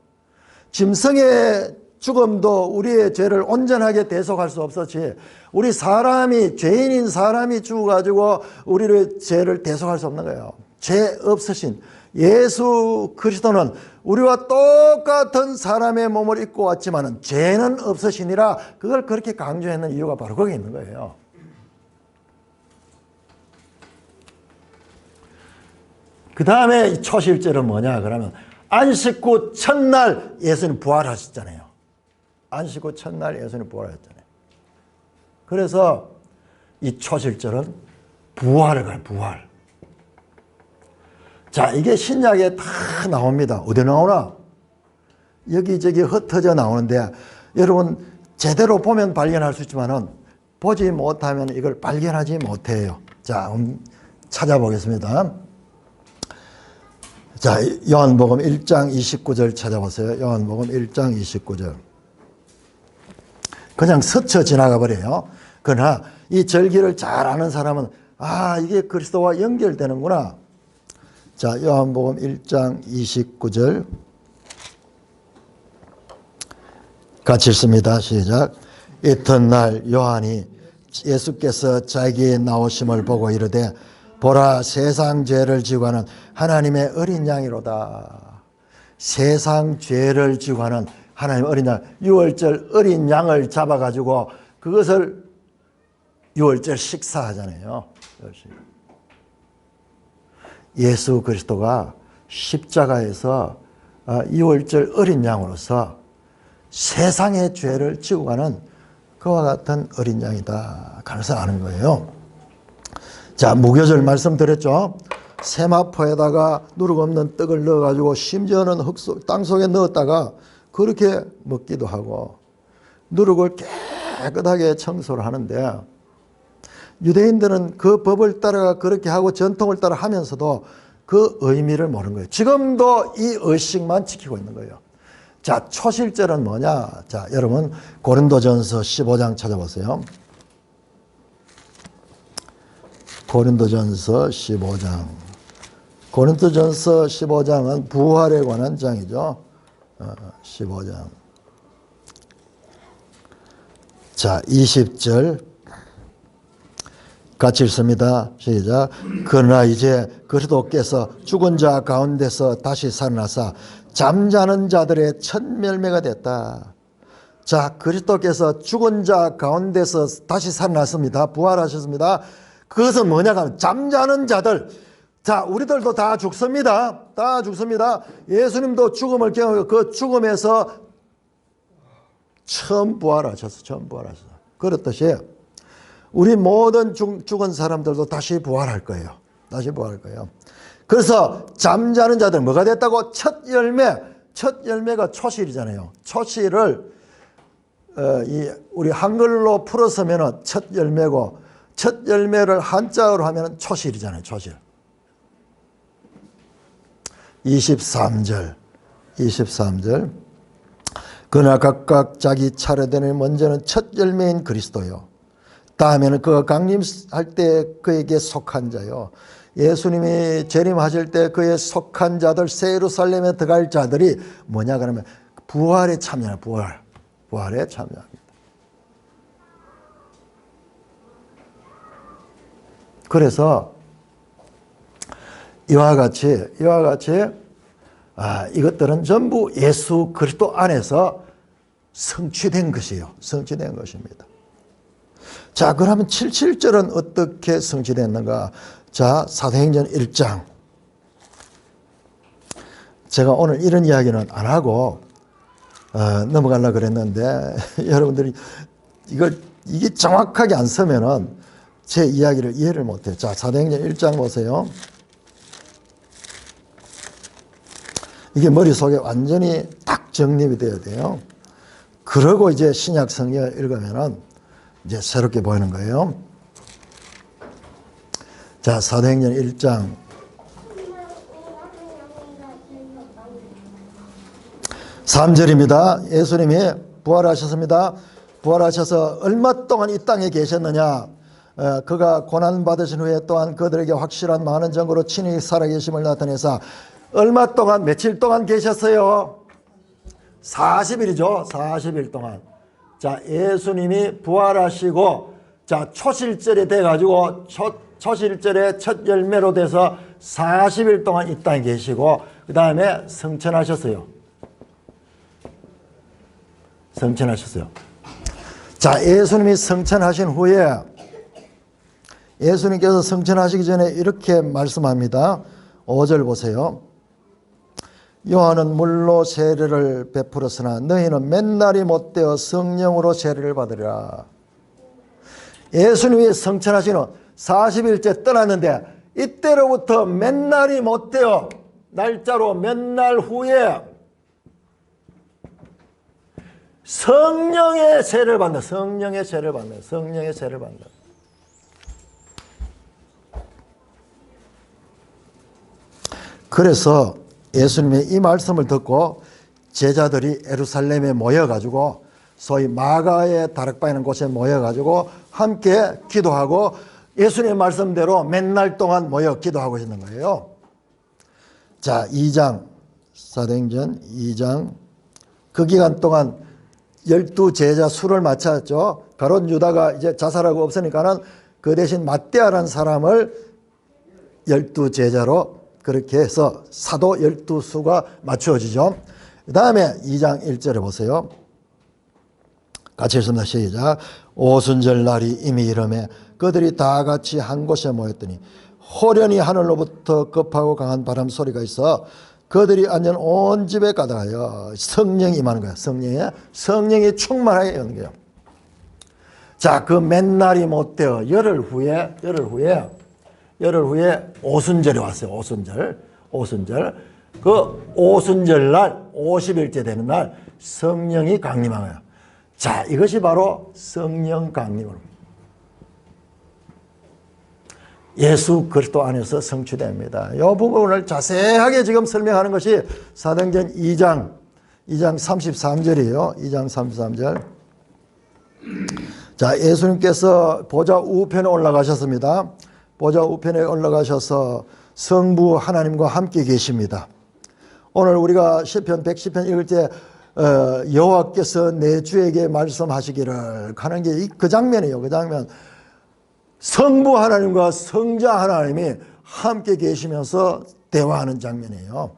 짐승의 죽음도 우리의 죄를 온전하게 대속할 수 없었지, 우리 사람이, 죄인인 사람이 죽어가지고 우리의 죄를 대속할 수 없는 거예요. 죄 없으신 예수 그리스도는 우리와 똑같은 사람의 몸을 입고 왔지만 죄는 없으시니라, 그걸 그렇게 강조했는 이유가 바로 거기에 있는 거예요. 그 다음에 초실절은 뭐냐 그러면, 안식 후 첫날 예수님 부활하셨잖아요. 안식 후 첫날 예수님 부활하셨잖아요. 그래서 이 초실절은 부활을 가요. 부활. 자, 이게 신약에 다 나옵니다. 어디 나오나? 여기저기 흩어져 나오는데, 여러분 제대로 보면 발견할 수 있지만은 보지 못하면 이걸 발견하지 못해요. 자, 찾아보겠습니다. 자, 요한복음 1장 29절 찾아보세요. 요한복음 1장 29절. 그냥 스쳐 지나가 버려요. 그러나 이 절기를 잘 아는 사람은 이게 그리스도와 연결되는구나. 자, 요한복음 1장 29절 같이 읽습니다. 시작. 이튿날 요한이 예수께서 자기의 나오심을 보고 이르되, 보라, 세상 죄를 지고 하는 하나님의 어린 양이로다. 세상 죄를 지고 하는 하나님의 어린 양, 유월절 어린 양을 잡아가지고 그것을 유월절 식사하잖아요. 예수 그리스도가 십자가에서 유월절 어린 양으로서 세상의 죄를 지고 가는 그와 같은 어린 양이다. 그래서 아는 거예요. 자, 무교절 말씀드렸죠. 세마포에다가 누룩 없는 떡을 넣어가지고 심지어는 땅 속에 넣었다가 그렇게 먹기도 하고, 누룩을 깨끗하게 청소를 하는데, 유대인들은 그 법을 따라 그렇게 하고 전통을 따라 하면서도 그 의미를 모르는 거예요. 지금도 이 의식만 지키고 있는 거예요. 자, 초실절은 뭐냐? 자, 여러분 고린도전서 15장 찾아보세요. 고린도전서 15장. 고린도전서 15장은 부활에 관한 장이죠. 15장. 자, 20절 같이 읽습니다. 시작. 그러나 이제 그리스도께서 죽은 자 가운데서 다시 살아나사 잠자는 자들의 첫 열매가 됐다. 자, 그리스도께서 죽은 자 가운데서 다시 살아났습니다. 부활하셨습니다. 그것은 뭐냐 하면 잠자는 자들. 자, 우리들도 다 죽습니다. 다 죽습니다. 예수님도 죽음을 경험하고 그 죽음에서 처음 부활하셨어. 처음 부활하셨어. 그렇듯이 우리 모든 죽은 사람들도 다시 부활할 거예요. 다시 부활할 거예요. 그래서 잠자는 자들 뭐가 됐다고? 첫 열매. 첫 열매가 초실이잖아요. 초실을 우리 한글로 풀어서면 첫 열매고, 첫 열매를 한자어로 하면 초실이잖아요. 초실. 23절. 그러나 각각 자기 차례되니 먼저는 첫 열매인 그리스도요. 다음에는 그가 강림할 때 그에게 속한 자요. 예수님이 재림하실 때 그의 속한 자들, 새 예루살렘에 들어갈 자들이 뭐냐 그러면 부활에 참여하는 부활에 참여합니다. 그래서 이와 같이 이것들은 전부 예수 그리스도 안에서 성취된 것이에요. 성취된 것입니다. 자, 그러면 77절은 어떻게 성취됐는가? 자, 사도행전 1장. 제가 오늘 이런 이야기는 안 하고 넘어가려고 그랬는데 여러분들이 이게 정확하게 안 서면은 제 이야기를 이해를 못해요. 자, 사도행전 1장 보세요. 이게 머릿속에 완전히 딱 정립이 되어야 돼요. 그러고 이제 신약 성경을 읽으면은 이제 새롭게 보이는 거예요. 자, 사도행전 1장 3절입니다. 예수님이 부활하셨습니다. 부활하셔서 얼마 동안 이 땅에 계셨느냐? 그가 고난받으신 후에 또한 그들에게 확실한 많은 증거로 친히 살아계심을 나타내사 얼마 동안, 며칠 동안 계셨어요? 40일이죠. 40일 동안. 자, 예수님이 부활하시고, 자, 초실절이 돼가지고, 초실절의 첫 열매로 돼서 40일 동안 이 땅에 계시고, 그 다음에 성천하셨어요. 성천하셨어요. 자, 예수님이 성천하신 후에, 예수님께서 성천하시기 전에 이렇게 말씀합니다. 5절 보세요. 요한은 물로 세례를 베풀었으나 너희는 맨날이 못되어 성령으로 세례를 받으리라. 예수님이 성천하시는 40일째 떠났는데 이때로부터 맨날이 못되어 날짜로 몇 날 후에 성령의 세례를 받는다. 성령의 세례를 받는다. 성령의 세례를 받는다. 그래서 예수님의 이 말씀을 듣고 제자들이 예루살렘에 모여가지고 소위 마가의 다락방이라는 곳에 모여가지고 함께 기도하고 예수님의 말씀대로 맨날 동안 모여 기도하고 있는 거예요. 자, 2장, 사도행전 2장. 그 기간 동안 12제자 수를 마쳤죠. 가롯 유다가 이제 자살하고 없으니까는 그 대신 ματ대아라는 사람을 12제자로 그렇게 해서 사도 12수가 맞추어지죠. 그 다음에 2장 1절에 보세요. 같이 읽습니다. 시작. 오순절 날이 이미 이르매 그들이 다 같이 한 곳에 모였더니 호련히 하늘로부터 급하고 강한 바람 소리가 있어 그들이 앉은 온 집에 가득하여 성령이 임하는 거예요. 성령이 충만하게 있는 거예요. 자, 그 맨날이 못되어 열흘 후에 오순절이 왔어요. 오순절. 그 오순절 날 50일째 되는 날 성령이 강림한 거예요. 자, 이것이 바로 성령 강림으로 예수 그리스도 안에서 성취됩니다. 이 부분을 자세하게 지금 설명하는 것이 사도행전 2장 33절이에요. 2장 33절. 자, 예수님께서 보좌 우편에 올라가셨습니다. 보좌 우편에 올라가셔서 성부 하나님과 함께 계십니다. 오늘 우리가 시편 110편 읽을 때 여호와께서 내 주에게 말씀하시기를 하는 게 그 장면이에요. 그 장면. 성부 하나님과 성자 하나님이 함께 계시면서 대화하는 장면이에요.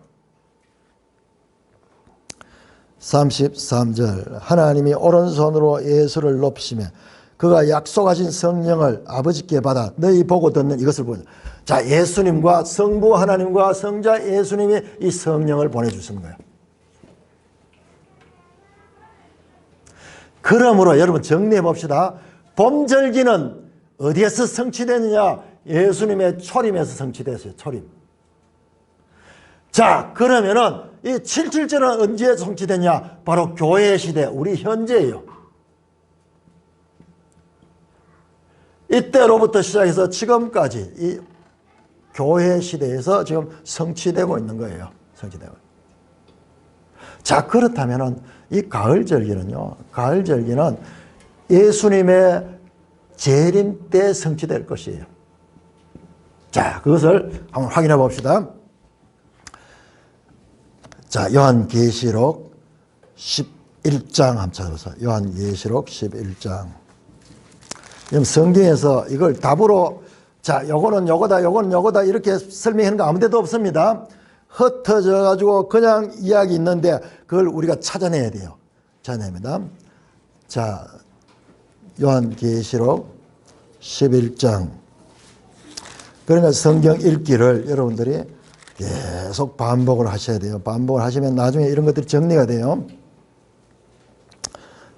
33절 하나님이 오른손으로 예수를 높이시며 그가 약속하신 성령을 아버지께 받아 너희 보고 듣는 이것을 보자. 자, 예수님과 성부 하나님과 성자 예수님이 이 성령을 보내주시는 거예요. 그러므로 여러분 정리해 봅시다. 봄절기는 어디에서 성취되느냐? 예수님의 초림에서 성취됐어요. 초림. 자, 그러면은 이 77절은 언제 성취됐냐? 바로 교회 시대, 우리 현재예요. 이때로부터 시작해서 지금까지 이 교회 시대에서 지금 성취되고 있는 거예요. 성취되고. 자, 그렇다면은 이 가을절기는요. 가을절기는 예수님의 재림 때 성취될 것이에요. 자, 그것을 한번 확인해 봅시다. 자, 요한계시록 11장 한번 찾아보세요. 요한계시록 11장. 성경에서 이걸 답으로 자, 요거는 요거다, 요거는 요거다 이렇게 설명하는 거 아무 데도 없습니다. 흩어져 가지고 그냥 이야기 있는데 그걸 우리가 찾아내야 돼요. 찾아냅니다. 자, 요한계시록 11장. 그러니까 성경 읽기를 여러분들이 계속 반복을 하셔야 돼요. 반복을 하시면 나중에 이런 것들이 정리가 돼요.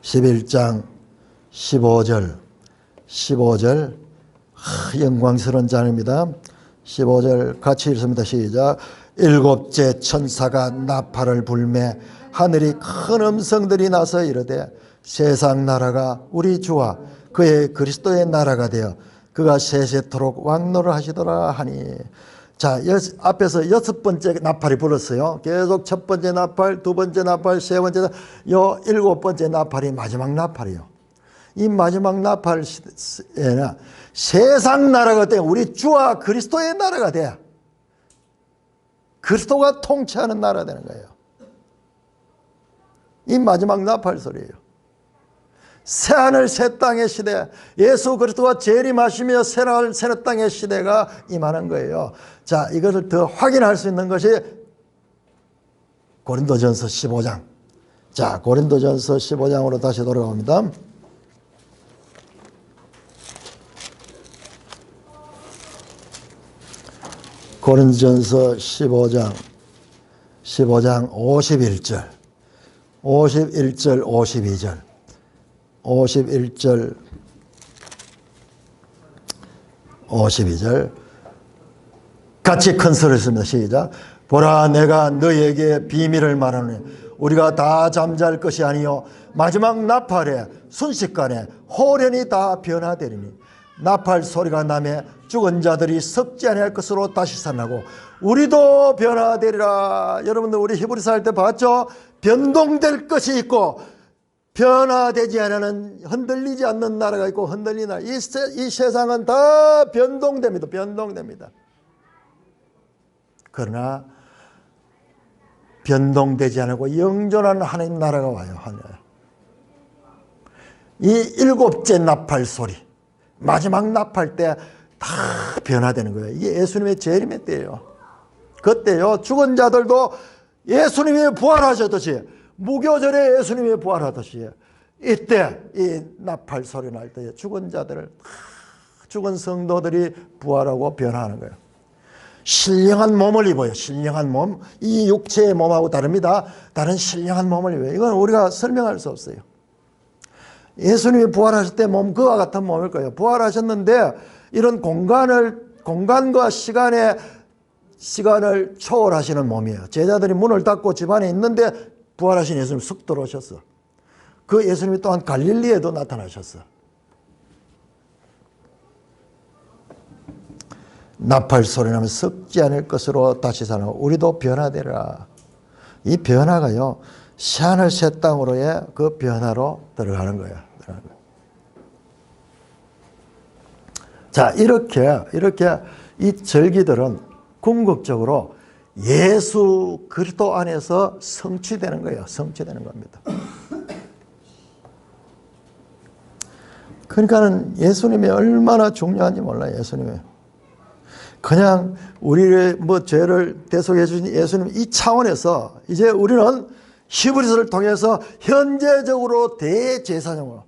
11장 15절. 영광스러운 장입니다. 15절 같이 읽습니다. 시작. 일곱째 천사가 나팔을 불매 하늘이 큰 음성들이 나서 이르되 세상 나라가 우리 주와 그의 그리스도의 나라가 되어 그가 세세토록 왕노를 하시더라 하니. 자, 앞에서 6번째 나팔이 불었어요. 계속 첫 번째 나팔, 두 번째 나팔, 세 번째 나팔, 요 7번째 나팔이 마지막 나팔이에요. 이 마지막 나팔에는 세상 나라가 돼 우리 주와 그리스도의 나라가 돼. 그리스도가 통치하는 나라가 되는 거예요. 이 마지막 나팔 소리예요. 새하늘 새 땅의 시대, 예수 그리스도가 재림하시며 새하늘 새 땅의 시대가 임하는 거예요. 자, 이것을 더 확인할 수 있는 것이 고린도전서 15장. 자, 고린도전서 15장으로 다시 돌아갑니다. 고린도전서 15장 51절 52절 51절 52절 같이 큰 소리를 씁니다. 시작. 보라 내가 너희에게 비밀을 말하노니 우리가 다 잠잘 것이 아니요 마지막 나팔에 순식간에 호련히 다 변화되리니 나팔 소리가 나매 죽은 자들이 썩지 아니할 것으로 다시 살아나고 우리도 변화되리라. 여러분들 우리 히브리서 할 때 봤죠? 변동될 것이 있고 변화되지 않는 흔들리지 않는 나라가 있고 흔들리는 나라. 이 세상은 다 변동됩니다. 변동됩니다. 그러나 변동되지 않고 영존하는 하나님 나라가 와요. 이 7째 나팔 소리 마지막 나팔 때 다 변화되는 거예요. 이게 예수님의 재림의 때예요. 그때요 죽은 자들도 예수님이 부활하셨듯이 무교절에 예수님이 부활하듯이 이때 이 나팔 소리 날 때 죽은 자들을 죽은 성도들이 부활하고 변화하는 거예요. 신령한 몸을 입어요. 신령한 몸. 이 육체의 몸하고 다릅니다. 다른 신령한 몸을 입어요. 이건 우리가 설명할 수 없어요. 예수님이 부활하실 때 몸 그와 같은 몸일 거예요. 부활하셨는데 이런 공간과 시간을 초월하시는 몸이에요. 제자들이 문을 닫고 집안에 있는데 부활하신 예수님 쑥 들어오셨어. 그 예수님이 또한 갈릴리에도 나타나셨어. 나팔 소리 나면 썩지 않을 것으로 다시 살아나고 우리도 변화되라. 이 변화가요 새하늘 새 땅으로의 그 변화로 들어가는 거예요. 자, 이렇게 이 절기들은 궁극적으로 예수 그리스도 안에서 성취되는 거예요. 성취되는 겁니다. 그러니까는 예수님이 얼마나 중요한지 몰라요. 예수님이. 그냥 우리의 죄를 대속해 주신 예수님 이 차원에서 이제 우리는 히브리서를 통해서 현재적으로 대제사장으로,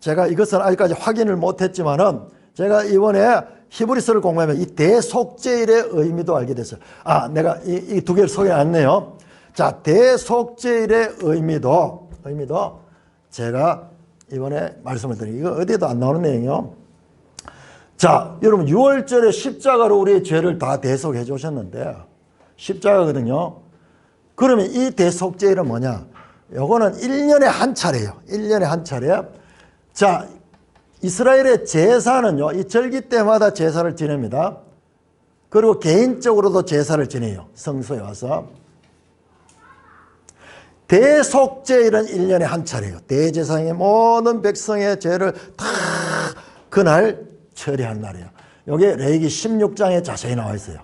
제가 이것은 아직까지 확인을 못했지만은 제가 이번에 히브리서를 공부하면 이 대속죄일의 의미도 알게 됐어요. 내가 이 두 개를 소개 안 했네요. 자, 대속죄일의 의미도 제가 이번에 말씀을 드리고, 이거 어디에도 안 나오는 내용이요. 자, 여러분 6월절에 십자가로 우리의 죄를 다 대속해 주셨는데 십자가거든요. 그러면 이 대속죄일은 뭐냐? 요거는 1년에 한 차례예요. 1년에 한 차례. 자, 이스라엘의 제사는요, 이 절기 때마다 제사를 지냅니다. 그리고 개인적으로도 제사를 지내요. 성소에 와서. 대속죄일은 1년에 한 차례예요. 대제사장의 모든 백성의 죄를 다 그날 처리한 날이에요. 여기 레위기 16장에 자세히 나와 있어요.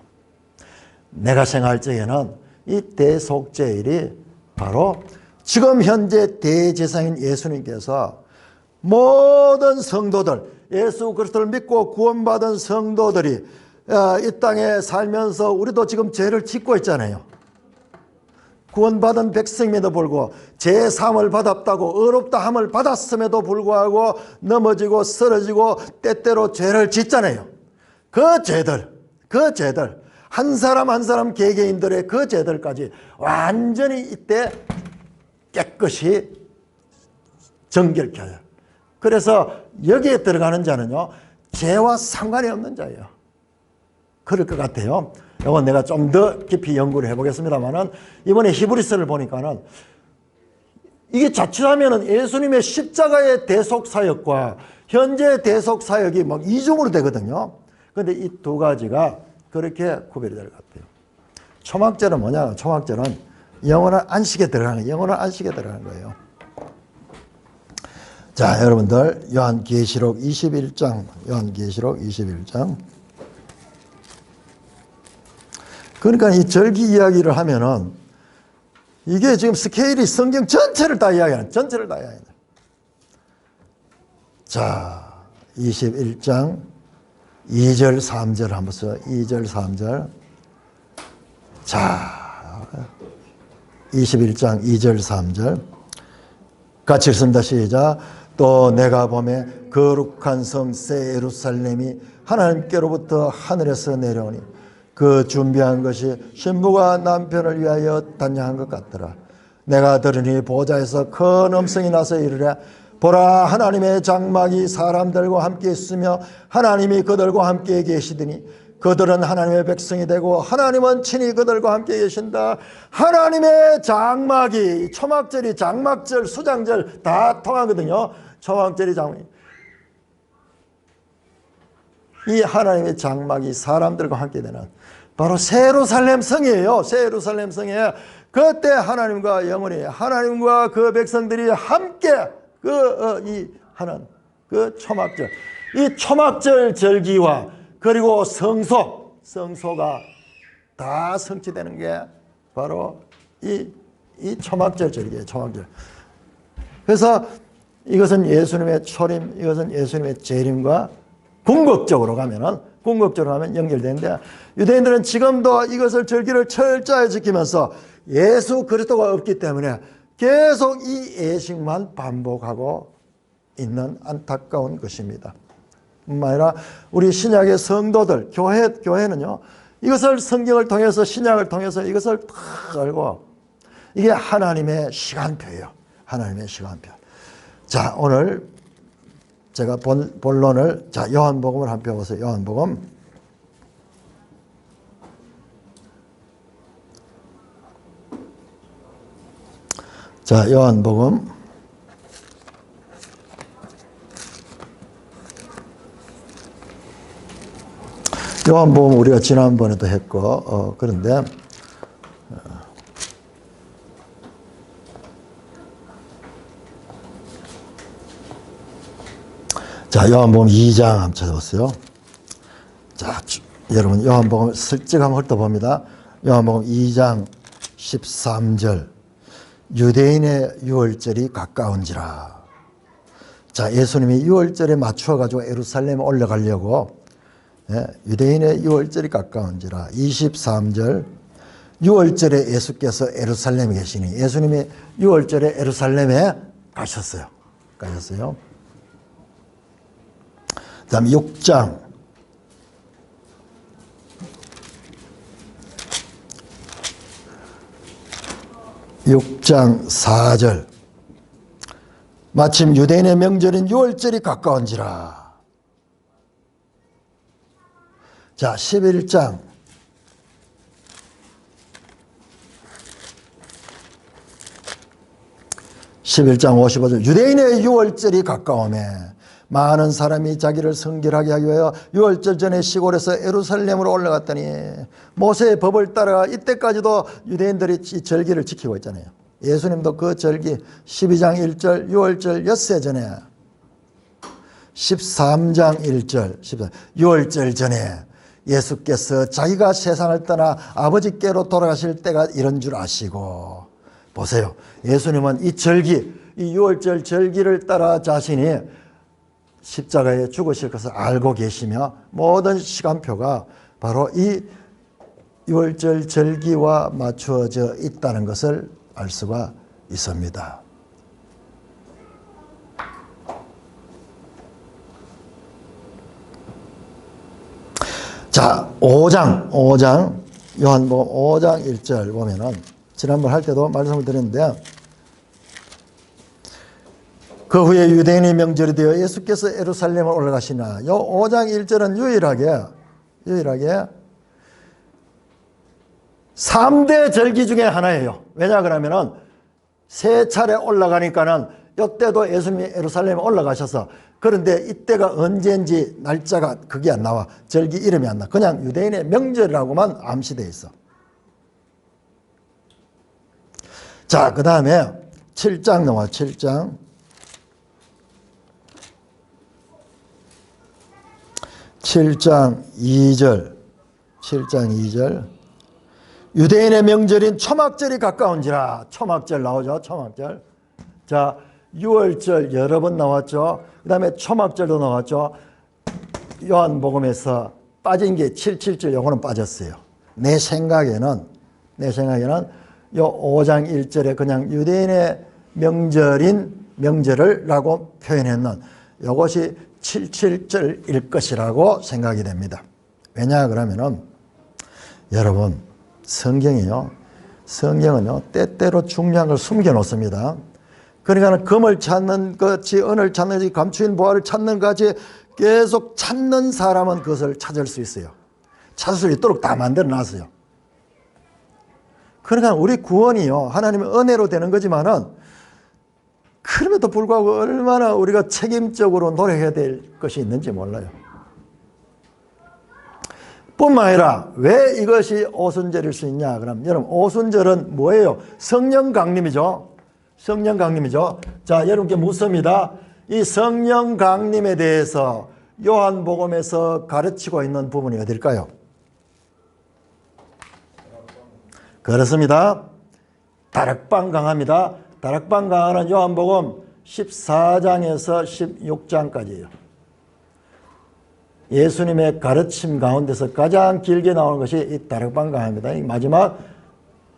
내가 생각할 적에는 이 대속죄일이 바로 지금 현재 대제사장인 예수님께서 모든 성도들, 예수 그리스도를 믿고 구원받은 성도들이 이 땅에 살면서 우리도 지금 죄를 짓고 있잖아요. 구원받은 백성임에도 불구하고 제3을 받았다고 의롭다 함을 받았음에도 불구하고 넘어지고 쓰러지고 때때로 죄를 짓잖아요. 그 죄들 한 사람 한 사람 개개인들의 그 죄들까지 완전히 이때 깨끗이 정결케 하여, 그래서 여기에 들어가는 자는요, 죄와 상관이 없는 자예요. 그럴 것 같아요. 이건 내가 좀 더 깊이 연구를 해보겠습니다만은, 이번에 히브리서를 보니까는 이게 자칫하면은 예수님의 십자가의 대속 사역과 현재 대속 사역이 막 이중으로 되거든요. 그런데 이 두 가지가 그렇게 구별이 될 것 같아요. 초막절은 뭐냐? 초막절은 영원한 안식에 들어가는 거예요. 자, 여러분들 요한계시록 21장, 그러니까 이 절기 이야기를 하면은 이게 지금 스케일이 성경 전체를 다 이야기하는, 자, 21장 2절 3절 한번 보세요. 2절 3절. 자, 21장 2절 3절 같이 읽습니다. 시작. 또 내가 보매 거룩한 성 새 예루살렘이 하나님께로부터 하늘에서 내려오니 그 준비한 것이 신부가 남편을 위하여 단장한 것 같더라. 내가 들으니 보좌에서 큰 음성이 나서 이르되 보라, 하나님의 장막이 사람들과 함께 있으며 하나님이 그들과 함께 계시더니 그들은 하나님의 백성이 되고 하나님은 친히 그들과 함께 계신다. 하나님의 장막이, 초막절이 장막절, 수장절 다 통하거든요. 초막절이 장막이. 이 하나님의 장막이 사람들과 함께 되는 바로 새 예루살렘 성이에요. 새 예루살렘 성에 그때 하나님과 영원히 하나님과 그 백성들이 함께 하는 그 초막절, 이 초막절 절기와 그리고 성소가 다 성취되는 게 바로 이 초막절 절기예요. 초막절. 그래서 이것은 예수님의 초림, 이것은 예수님의 재림과 궁극적으로 가면 연결되는데, 유대인들은 지금도 이것을 절기를 철저히 지키면서 예수 그리스도가 없기 때문에 계속 이 예식만 반복하고 있는 안타까운 것입니다. 뿐만 아니라 우리 신약의 성도들, 교회는요, 이것을 성경을 통해서, 신약을 통해서 이것을 다 알고, 이게 하나님의 시간표예요. 하나님의 시간표. 자, 오늘 제가 본론을, 자, 요한복음을 한번 펴보세요. 요한복음. 자, 요한복음. 요한복음 우리가 지난번에도 했고, 그런데, 자, 요한복음 2장 한번 찾아보세요. 자, 여러분, 요한복음 슬쩍 한번 훑어봅니다. 요한복음 2장 13절 유대인의 유월절이 가까운지라. 자, 예수님이 유월절에 맞춰가지고 예루살렘에 올라가려고 유대인의 유월절이 가까운지라. 23절 유월절에 예수께서 예루살렘에 계시니 예수님이 유월절에 예루살렘에 가셨어요. 그 다음에 6장 4절 마침 유대인의 명절인 유월절이 가까운지라. 자, 11장 55절 유대인의 유월절이 가까우매 많은 사람이 자기를 성결하게 하기 위하여 유월절 전에 시골에서 예루살렘으로 올라갔더니 모세의 법을 따라 이때까지도 유대인들이 이 절기를 지키고 있잖아요. 예수님도 그 절기 12장 1절 유월절 엿새 전에 13장 1절 유월절 전에 예수께서 자기가 세상을 떠나 아버지께로 돌아가실 때가 이런 줄 아시고 보세요. 예수님은 이 절기, 이 유월절 절기를 따라 자신이 십자가에 죽으실 것을 알고 계시며 모든 시간표가 바로 이 유월절 절기와 맞추어져 있다는 것을 알 수가 있습니다. 자, 5장 요한복음 5장 1절 보면은 지난번 할 때도 말씀을 드렸는데 그 후에 유대인의 명절이 되어 예수께서 예루살렘을 올라가시나 요 5장 1절은 유일하게 3대 절기 중에 하나예요. 왜냐 그러면은 세 차례 올라가니까는 이때도 예수님이 예루살렘에 올라가셔서 그런데 이때가 언제인지 날짜가 그게 안 나와. 절기 이름이 안 나와. 그냥 유대인의 명절이라고만 암시되어 있어. 자, 그 다음에 7장 나와. 7장 2절 유대인의 명절인 초막절이 가까운지라. 초막절 나오죠. 초막절. 자, 유월절 여러 번 나왔죠. 그 다음에 초막절도 나왔죠. 요한복음에서 빠진 게 7.7절 요거는 빠졌어요. 내 생각에는 요 5장 1절에 그냥 유대인의 명절을 라고 표현했는 요것이 7.7절일 것이라고 생각이 됩니다. 왜냐 그러면은 여러분 성경은요 때때로 중요한 걸 숨겨 놓습니다. 그러니까 금을 찾는 것이 은을 찾는 것이 감추인 보화를 찾는 것이 계속 찾는 사람은 그것을 찾을 수 있어요. 찾을 수 있도록 다 만들어 놨어요. 그러니까 우리 구원이요 하나님의 은혜로 되는 거지만은 그럼에도 불구하고 얼마나 우리가 책임적으로 노력해야 될 것이 있는지 몰라요. 뿐만 아니라 왜 이것이 오순절일 수 있냐 그럼 여러분 오순절은 뭐예요? 성령 강림이죠. 성령 강림이죠. 자, 여러분께 묻습니다. 이 성령 강림에 대해서 요한복음에서 가르치고 있는 부분이 어딜까요? 그렇습니다. 다락방 강화입니다. 다락방 강화는 요한복음 14장에서 16장까지예요. 예수님의 가르침 가운데서 가장 길게 나오는 것이 이 다락방 강화입니다. 이 마지막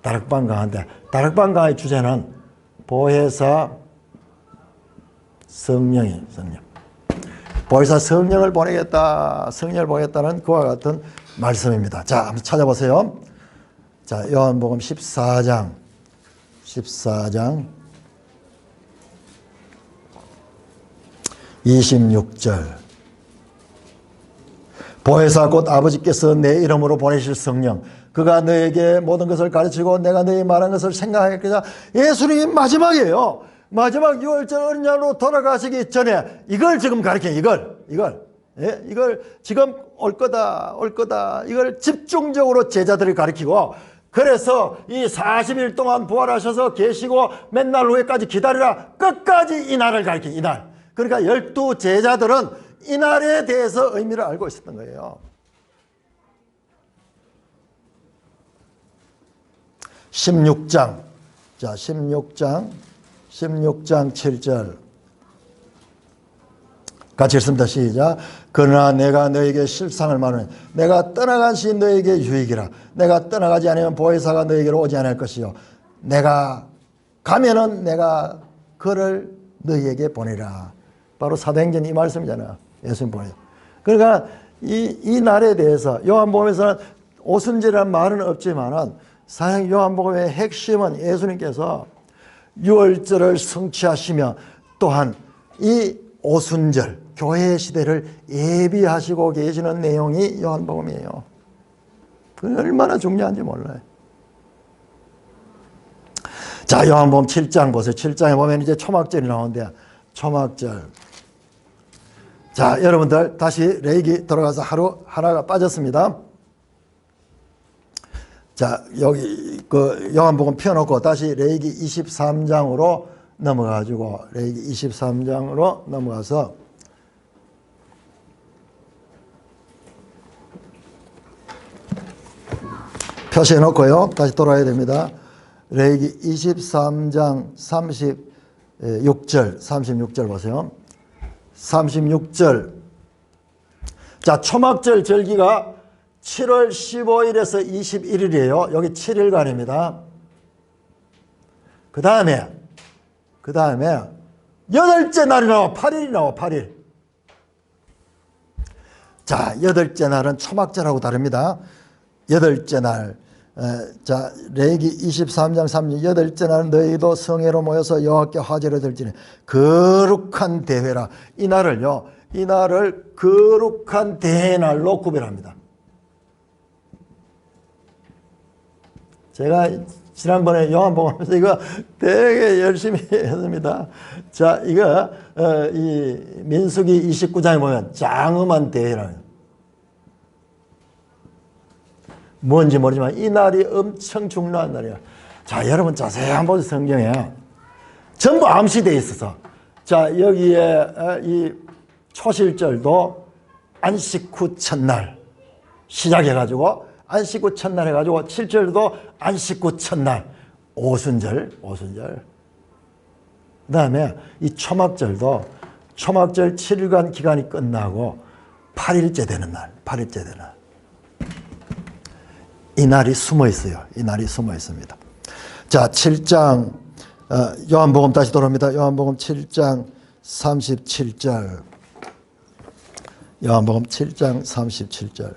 다락방 강화인데 다락방 강화의 주제는 보혜사 성령이에요. 보혜사 성령을 보내겠다는 그와 같은 말씀입니다. 자, 한번 찾아보세요. 자, 요한복음 14장 26절 보혜사 곧 아버지께서 내 이름으로 보내실 성령 그가 너에게 모든 것을 가르치고 내가 너희 말한 것을 생각하겠다. 예수님이 마지막이에요. 마지막 유월절 어린 양으로 돌아가시기 전에 이걸 지금 가르쳐요. 이걸 지금 올 거다 이걸 집중적으로 제자들이 가르치고 그래서 이 40일 동안 부활하셔서 계시고 맨날 후에까지 기다리라. 끝까지 이 날을 가르쳐요. 이 날. 그러니까 12 제자들은 이 날에 대해서 의미를 알고 있었던 거예요. 16장. 자, 16장 7절. 같이 읽습니다. 시작. 그러나 내가 너에게 실상을 말하노니 내가 떠나간 시 너에게 유익이라. 내가 떠나가지 않으면 보혜사가 너에게로 오지 않을 것이요. 내가 가면은 내가 그를 너희에게 보내라. 바로 사도행전 이 말씀이잖아요. 예수님 보내요. 그러니까 이 날에 대해서 요한복음에서는 오순절이라는 말은 없지만은 사실 요한복음의 핵심은 예수님께서 유월절을 성취하시며 또한 이 오순절 교회 시대를 예비하시고 계시는 내용이 요한복음이에요. 그게 얼마나 중요한지 몰라요. 자, 요한복음 7장 보세요. 7장에 보면 이제 초막절이 나오는데 초막절. 자, 여러분들 다시 레위기 들어가서 하나가 빠졌습니다. 자, 여기 그 요한복음 펴놓고 다시 레위기 23장으로 넘어가지고 레위기 23장으로 넘어가서 표시해 놓고요. 다시 돌아야 됩니다. 레위기 23장 36절 보세요. 36절. 자, 초막절 절기가 7월 15일에서 21일이에요. 여기 7일간입니다. 그 다음에 여덟째 날이 나와. 8일이 나와. 8일. 자, 여덟째 날은 초막절하고 다릅니다. 여덟째 날. 자, 레위기 23장 3절. 여덟째 날은 너희도 성회로 모여서 여호와께 화제를 들지니 거룩한 대회라. 이 날을 거룩한 대회날로 구별합니다. 제가 지난번에 요한복음 하면서 이거 되게 열심히 했습니다. 자, 이거 이 민수기 29장에 보면 장엄한 대회라는, 뭔지 모르지만 이 날이 엄청 중요한 날이야. 자, 여러분 자세히 한번 보세요. 성경에 전부 암시되어 있어서. 자, 여기에 이 초실절도 안식 후 첫날 시작해가지고 안식 후 첫날 해가지고 7절도 안식 후 첫날 오순절. 그 다음에 이 초막절도 초막절 7일간 기간이 끝나고 8일째 되는 날. 이 날이 숨어 있어요. 이 날이 숨어 있습니다. 자, 7장 요한복음 다시 돌아옵니다. 요한복음 7장 37절. 요한복음 7장 37절.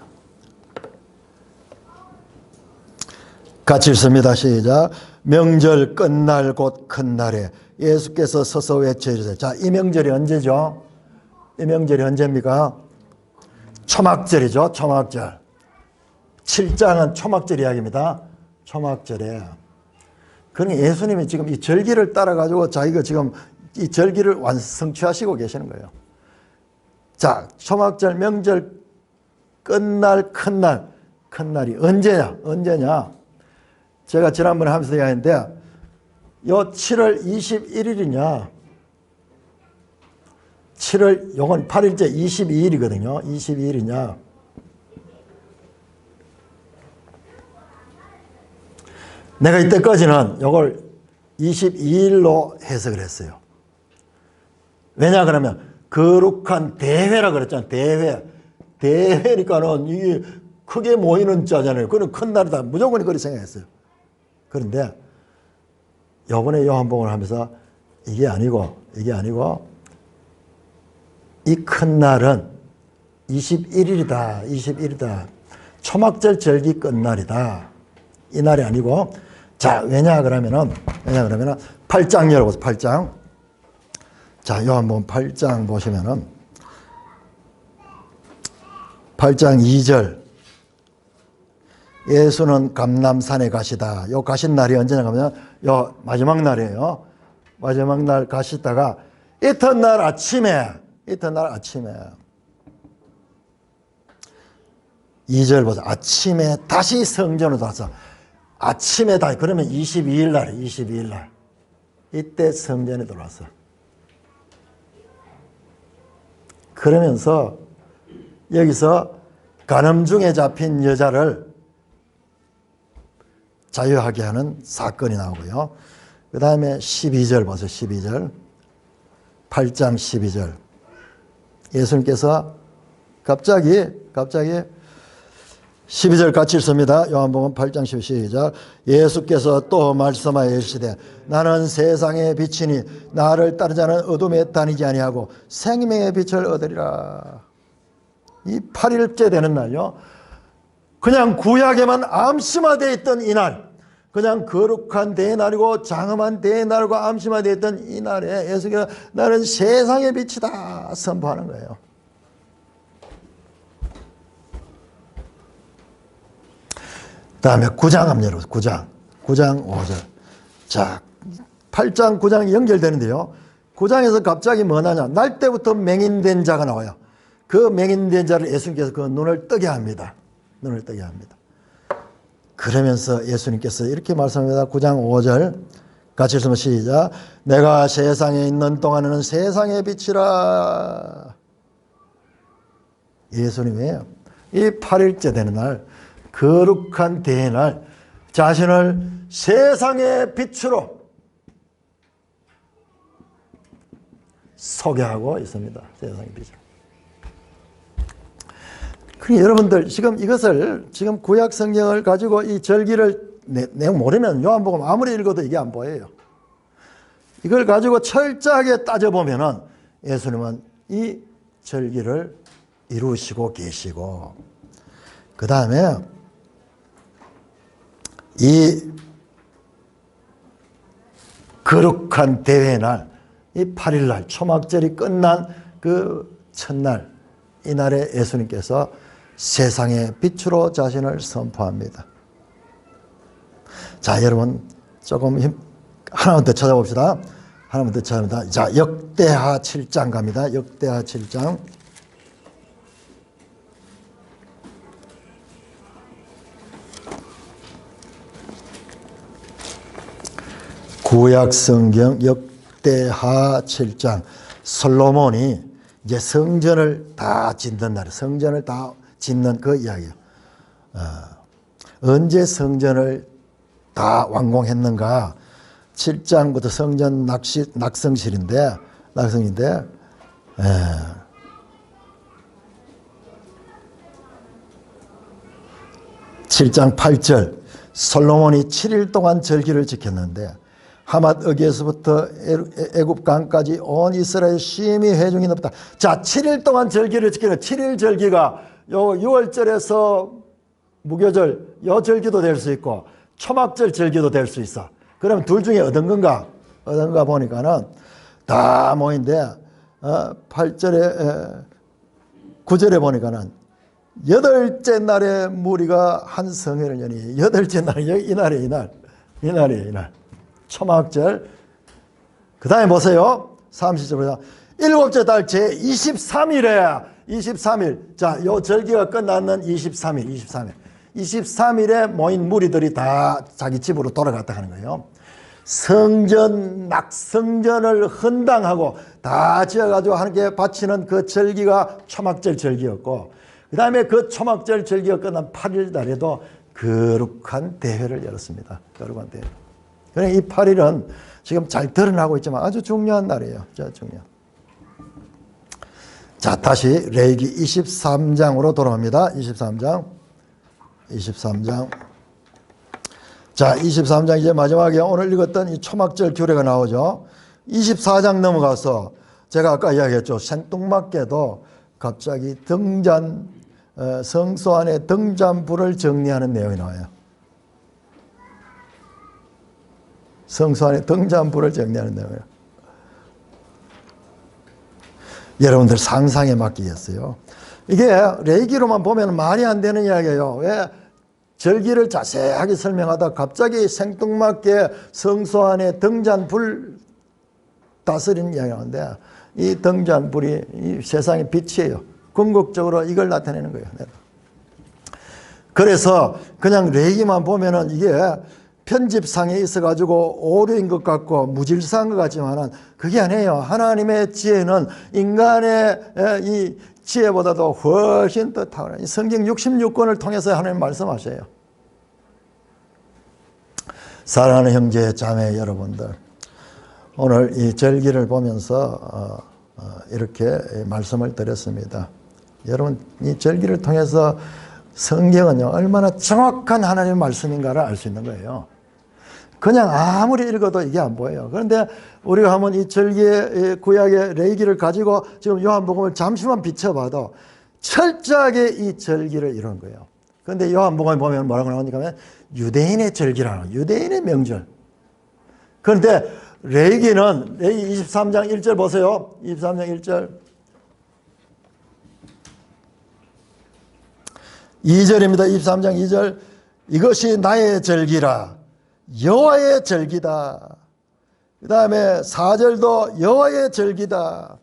같이 읽습니다. 시작. 명절 끝날 곧 큰 날에 예수께서 서서 외쳐 이르시되. 자, 이 명절이 언제죠? 이 명절이 언제입니까? 초막절이죠. 초막절. 7장은 초막절 이야기입니다. 초막절에. 그러니 예수님이 지금 이 절기를 따라가지고 자기가 지금 이 절기를 성취하시고 계시는 거예요. 자, 초막절 명절 끝날 큰 날이 언제냐? 제가 지난번에 하면서 이야기했는데 요 7월 21일이냐 7월 요건 8일째 22일이거든요. 22일이냐 내가 이때까지는 요걸 22일로 해석을 했어요. 왜냐 그러면 거룩한 대회라 그랬잖아요. 대회니까는 이게 크게 모이는 자잖아요. 그건 큰 날이다. 무조건 그렇게 생각했어요. 그런데 요번에 요한복음을 하면서 이게 아니고 이 큰 날은 21일이다. 초막절 절기 끝날이다. 이 날이 아니고, 자, 왜냐 그러면은 8장 열어보세요. 8장. 자, 요한복음 8장 보시면은 8장 2절. 예수는 감람산에 가시다. 요 가신 날이 언제냐 하면 요 마지막 날이에요. 마지막 날 가시다가 이튿날 아침에 2절 보세요. 아침에 다시 성전으로 돌아서 아침에 다시 그러면 22일 날 이때 성전에 돌아왔어. 그러면서 여기서 간음 중에 잡힌 여자를 자유하게 하는 사건이 나오고요. 그 다음에 12절 보세요. 12절. 8장 12절. 예수님께서 갑자기 12절 같이 읽습니다. 요한복음 8장 12절 시작. 예수께서 또 말씀하여 이르시되 나는 세상의 빛이니 나를 따르지 않은 어둠에 다니지 아니하고 생명의 빛을 얻으리라. 이 8일째 되는 날요. 그냥 구약에만 암시화되어 있던 이날, 그냥 거룩한 대날이고 장엄한 대날과 암시화되어 있던 이 날에 예수께서 나는 세상의 빛이다 선포하는 거예요. 다음에 9장 한번 열어보세요. 9장 5절. 자, 8장 9장이 연결되는데요. 9장에서 갑자기 뭐 나냐. 날 때부터 맹인된 자가 나와요. 그 맹인된 자를 예수님께서 그 눈을 뜨게 합니다. 눈을 뜨게 합니다. 그러면서 예수님께서 이렇게 말씀합니다. 9장 5절 같이 읽으면 시작. 내가 세상에 있는 동안에는 세상의 빛이라. 예수님이에요. 이 8일째 되는 날, 거룩한 대날, 자신을 세상의 빛으로 소개하고 있습니다. 세상의 빛으로. 그러니까 여러분들 지금 이것을 지금 구약 성경을 가지고 이 절기를 내용 모르면 요한복음 아무리 읽어도 이게 안 보여요. 이걸 가지고 철저하게 따져보면은 예수님은 이 절기를 이루시고 계시고, 그 다음에 이 거룩한 대회날, 이 8일날 초막절이 끝난 그 첫날, 이 날에 예수님께서 세상의 빛으로 자신을 선포합니다. 자, 여러분 조금 하나만 더 찾아봅시다. 하나만 더 찾아봅니다. 자, 역대하 7장 갑니다. 역대하 7장. 구약 성경 역대하 7장. 솔로몬이 이제 성전을 다 짓는 날, 성전을 다 짓는 그 이야기예요. 언제 성전을 다 완공했는가? 7장부터 성전 낙성인데 7장 8절 솔로몬이 7일 동안 절기를 지켰는데 하맛 어귀에서부터 애굽 강까지 온 이스라엘 심히 회중이 높다. 자, 7일 동안 절기를 지키는 7일 절기가 요 6월절에서 무교절 요 절기도 될 수 있고 초막절 절기도 될 수 있어. 그러면 둘 중에 어떤 건가? 어떤가 보니까는 다 모인데 8절에 9절에 보니까는 8째 날에 무리가 한 성회를 여니 8째 날 이날이에요. 초막절. 그 다음에 보세요. 30절보다 7째 달 제 23일에 23일. 자, 요 절기가 끝났는 23일에 모인 무리들이 다 자기 집으로 돌아갔다 하는 거예요. 낙성전을 헌당하고 다 지어가지고 하나님께 바치는 그 절기가 초막절 절기였고, 그 다음에 그 초막절 절기가 끝난 8일 날에도 거룩한 대회를 열었습니다. 거룩한 대회. 그러니까 이 8일은 지금 잘 드러나고 있지만 아주 중요한 날이에요. 중요한. 자, 다시 레위기 23장으로 돌아옵니다. 23장. 자, 23장 이제 마지막에 오늘 읽었던 이 초막절 규례가 나오죠. 24장 넘어가서 제가 아까 이야기했죠. 생뚱맞게도 갑자기 성소 안에 등잔불을 정리하는 내용이 나와요. 성소 안에 등잔불을 정리하는 내용이에요. 여러분들 상상에 맡기겠어요. 이게 레위기로만 보면 말이 안 되는 이야기예요. 왜? 절기를 자세하게 설명하다 갑자기 생뚱맞게 성소 안에 등잔불 다스리는 이야기가 나오는데, 이 등잔불이 이 세상의 빛이에요. 궁극적으로 이걸 나타내는 거예요. 그래서 그냥 레위기만 보면은 이게 편집상에 있어가지고 오류인 것 같고 무질서한 것 같지만은 그게 아니에요. 하나님의 지혜는 인간의 이 지혜보다도 훨씬 더 탁월해요. 성경 66권을 통해서 하나님 말씀하셔요. 사랑하는 형제 자매 여러분들, 오늘 이 절기를 보면서 이렇게 말씀을 드렸습니다. 여러분, 이 절기를 통해서 성경은요 얼마나 정확한 하나님의 말씀인가를 알 수 있는 거예요. 그냥 아무리 읽어도 이게 안 보여요. 그런데 우리가 한번 이 절기의 구약의 레위기를 가지고 지금 요한복음을 잠시만 비춰봐도 철저하게 이 절기를 이루는 거예요. 그런데 요한복음에 보면 뭐라고 나오니까 유대인의 절기라는, 유대인의 명절. 그런데 레위기는 레위기 23장 1절 보세요. 23장 1절. 2절입니다. 23장 2절. 이것이 나의 절기라. 여호와의 절기다. 그 다음에 4절도 여호와의 절기다.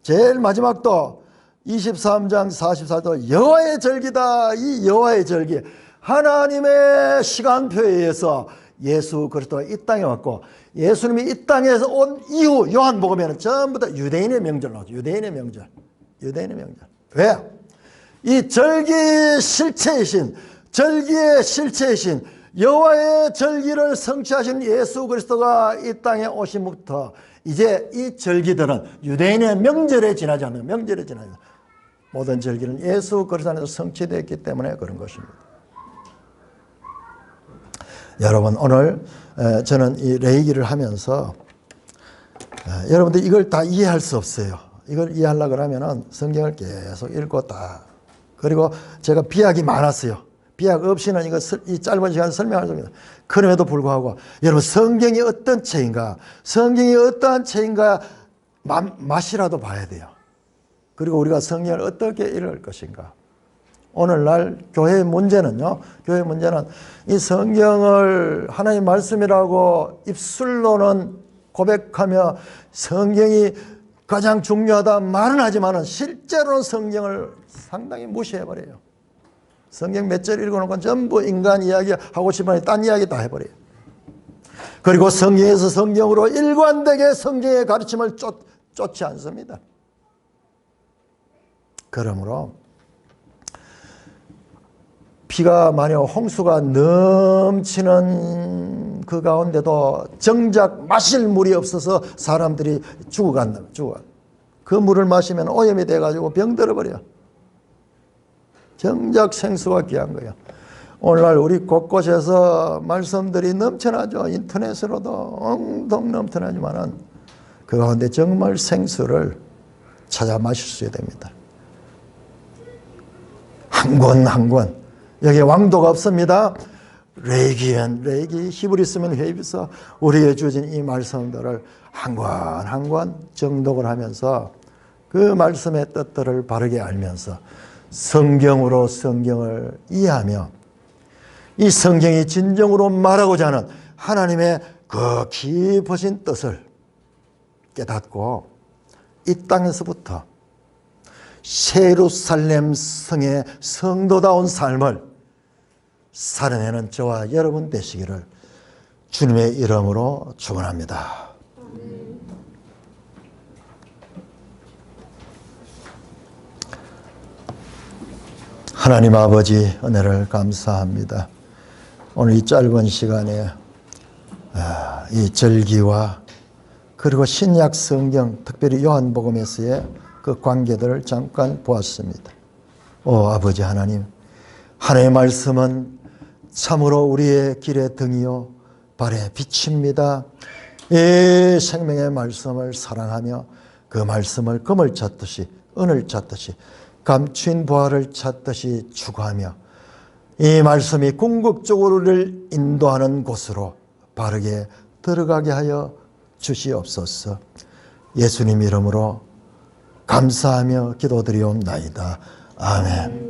제일 마지막도 23장 44절 여호와의 절기다. 이 여호와의 절기, 하나님의 시간표에 의해서 예수 그리스도가 이 땅에 왔고, 예수님이 이 땅에서 온 이후 요한복음에는 전부 다 유대인의 명절 나오죠. 유대인의 명절. 유대인의 명절. 왜? 이 절기의 실체이신, 절기의 실체이신 여호와의 절기를 성취하신 예수 그리스도가 이 땅에 오심부터 이제 이 절기들은 유대인의 명절에 지나지 않는, 명절에 지나지 않는 모든 절기는 예수 그리스도 안에서 성취되었기 때문에 그런 것입니다. 여러분, 오늘 저는 이 레위기를 하면서 여러분들 이걸 다 이해할 수 없어요. 이걸 이해하려고 하면은 성경을 계속 읽고 다, 그리고 제가 비약이 많았어요. 비약 없이는 이 짧은 시간에 설명할 수 없습니다. 그럼에도 불구하고 여러분, 성경이 어떤 책인가, 성경이 어떠한 책인가 맛이라도 봐야 돼요. 그리고 우리가 성경을 어떻게 읽을 것인가. 오늘날 교회의 문제는요, 교회의 문제는 이 성경을 하나님의 말씀이라고 입술로는 고백하며 성경이 가장 중요하다 말은 하지만은 실제로는 성경을 상당히 무시해버려요. 성경 몇 절 읽어놓고 전부 인간 이야기 하고 싶으면 딴 이야기 다 해버려요. 그리고 성경에서 성경으로 일관되게 성경의 가르침을 쫓지 않습니다. 그러므로 비가 만약 홍수가 넘치는 그 가운데도 정작 마실 물이 없어서 사람들이 죽어간다. 그 물을 마시면 오염이 돼가지고 병들어버려. 정작 생수가 귀한 거예요. 오늘날 우리 곳곳에서 말씀들이 넘쳐나죠. 인터넷으로도 엉덩 넘쳐나지만은 그 가운데 정말 생수를 찾아 마실 수 있어야 됩니다. 한 권 한 권. 여기에 왕도가 없습니다. 레위기, 히브리서면 회입에서 우리에게 주어진 이 말씀들을 한 권 한 권 정독을 하면서 그 말씀의 뜻들을 바르게 알면서 성경으로 성경을 이해하며 이 성경이 진정으로 말하고자 하는 하나님의 그 깊으신 뜻을 깨닫고 이 땅에서부터 예루살렘 성의 성도다운 삶을 살아내는 저와 여러분 되시기를 주님의 이름으로 축원합니다. 하나님 아버지, 은혜를 감사합니다. 오늘 이 짧은 시간에 이 절기와 그리고 신약 성경, 특별히 요한복음에서의 그 관계들을 잠깐 보았습니다. 오 아버지 하나님, 하나님의 말씀은 참으로 우리의 길의 등이요 발의 빛입니다. 이 생명의 말씀을 사랑하며 그 말씀을 금을 찾듯이, 은을 찾듯이, 감추인 보화를 찾듯이 추구하며 이 말씀이 궁극적으로 우리를 인도하는 곳으로 바르게 들어가게 하여 주시옵소서. 예수님 이름으로 감사하며 기도드리옵나이다. 아멘.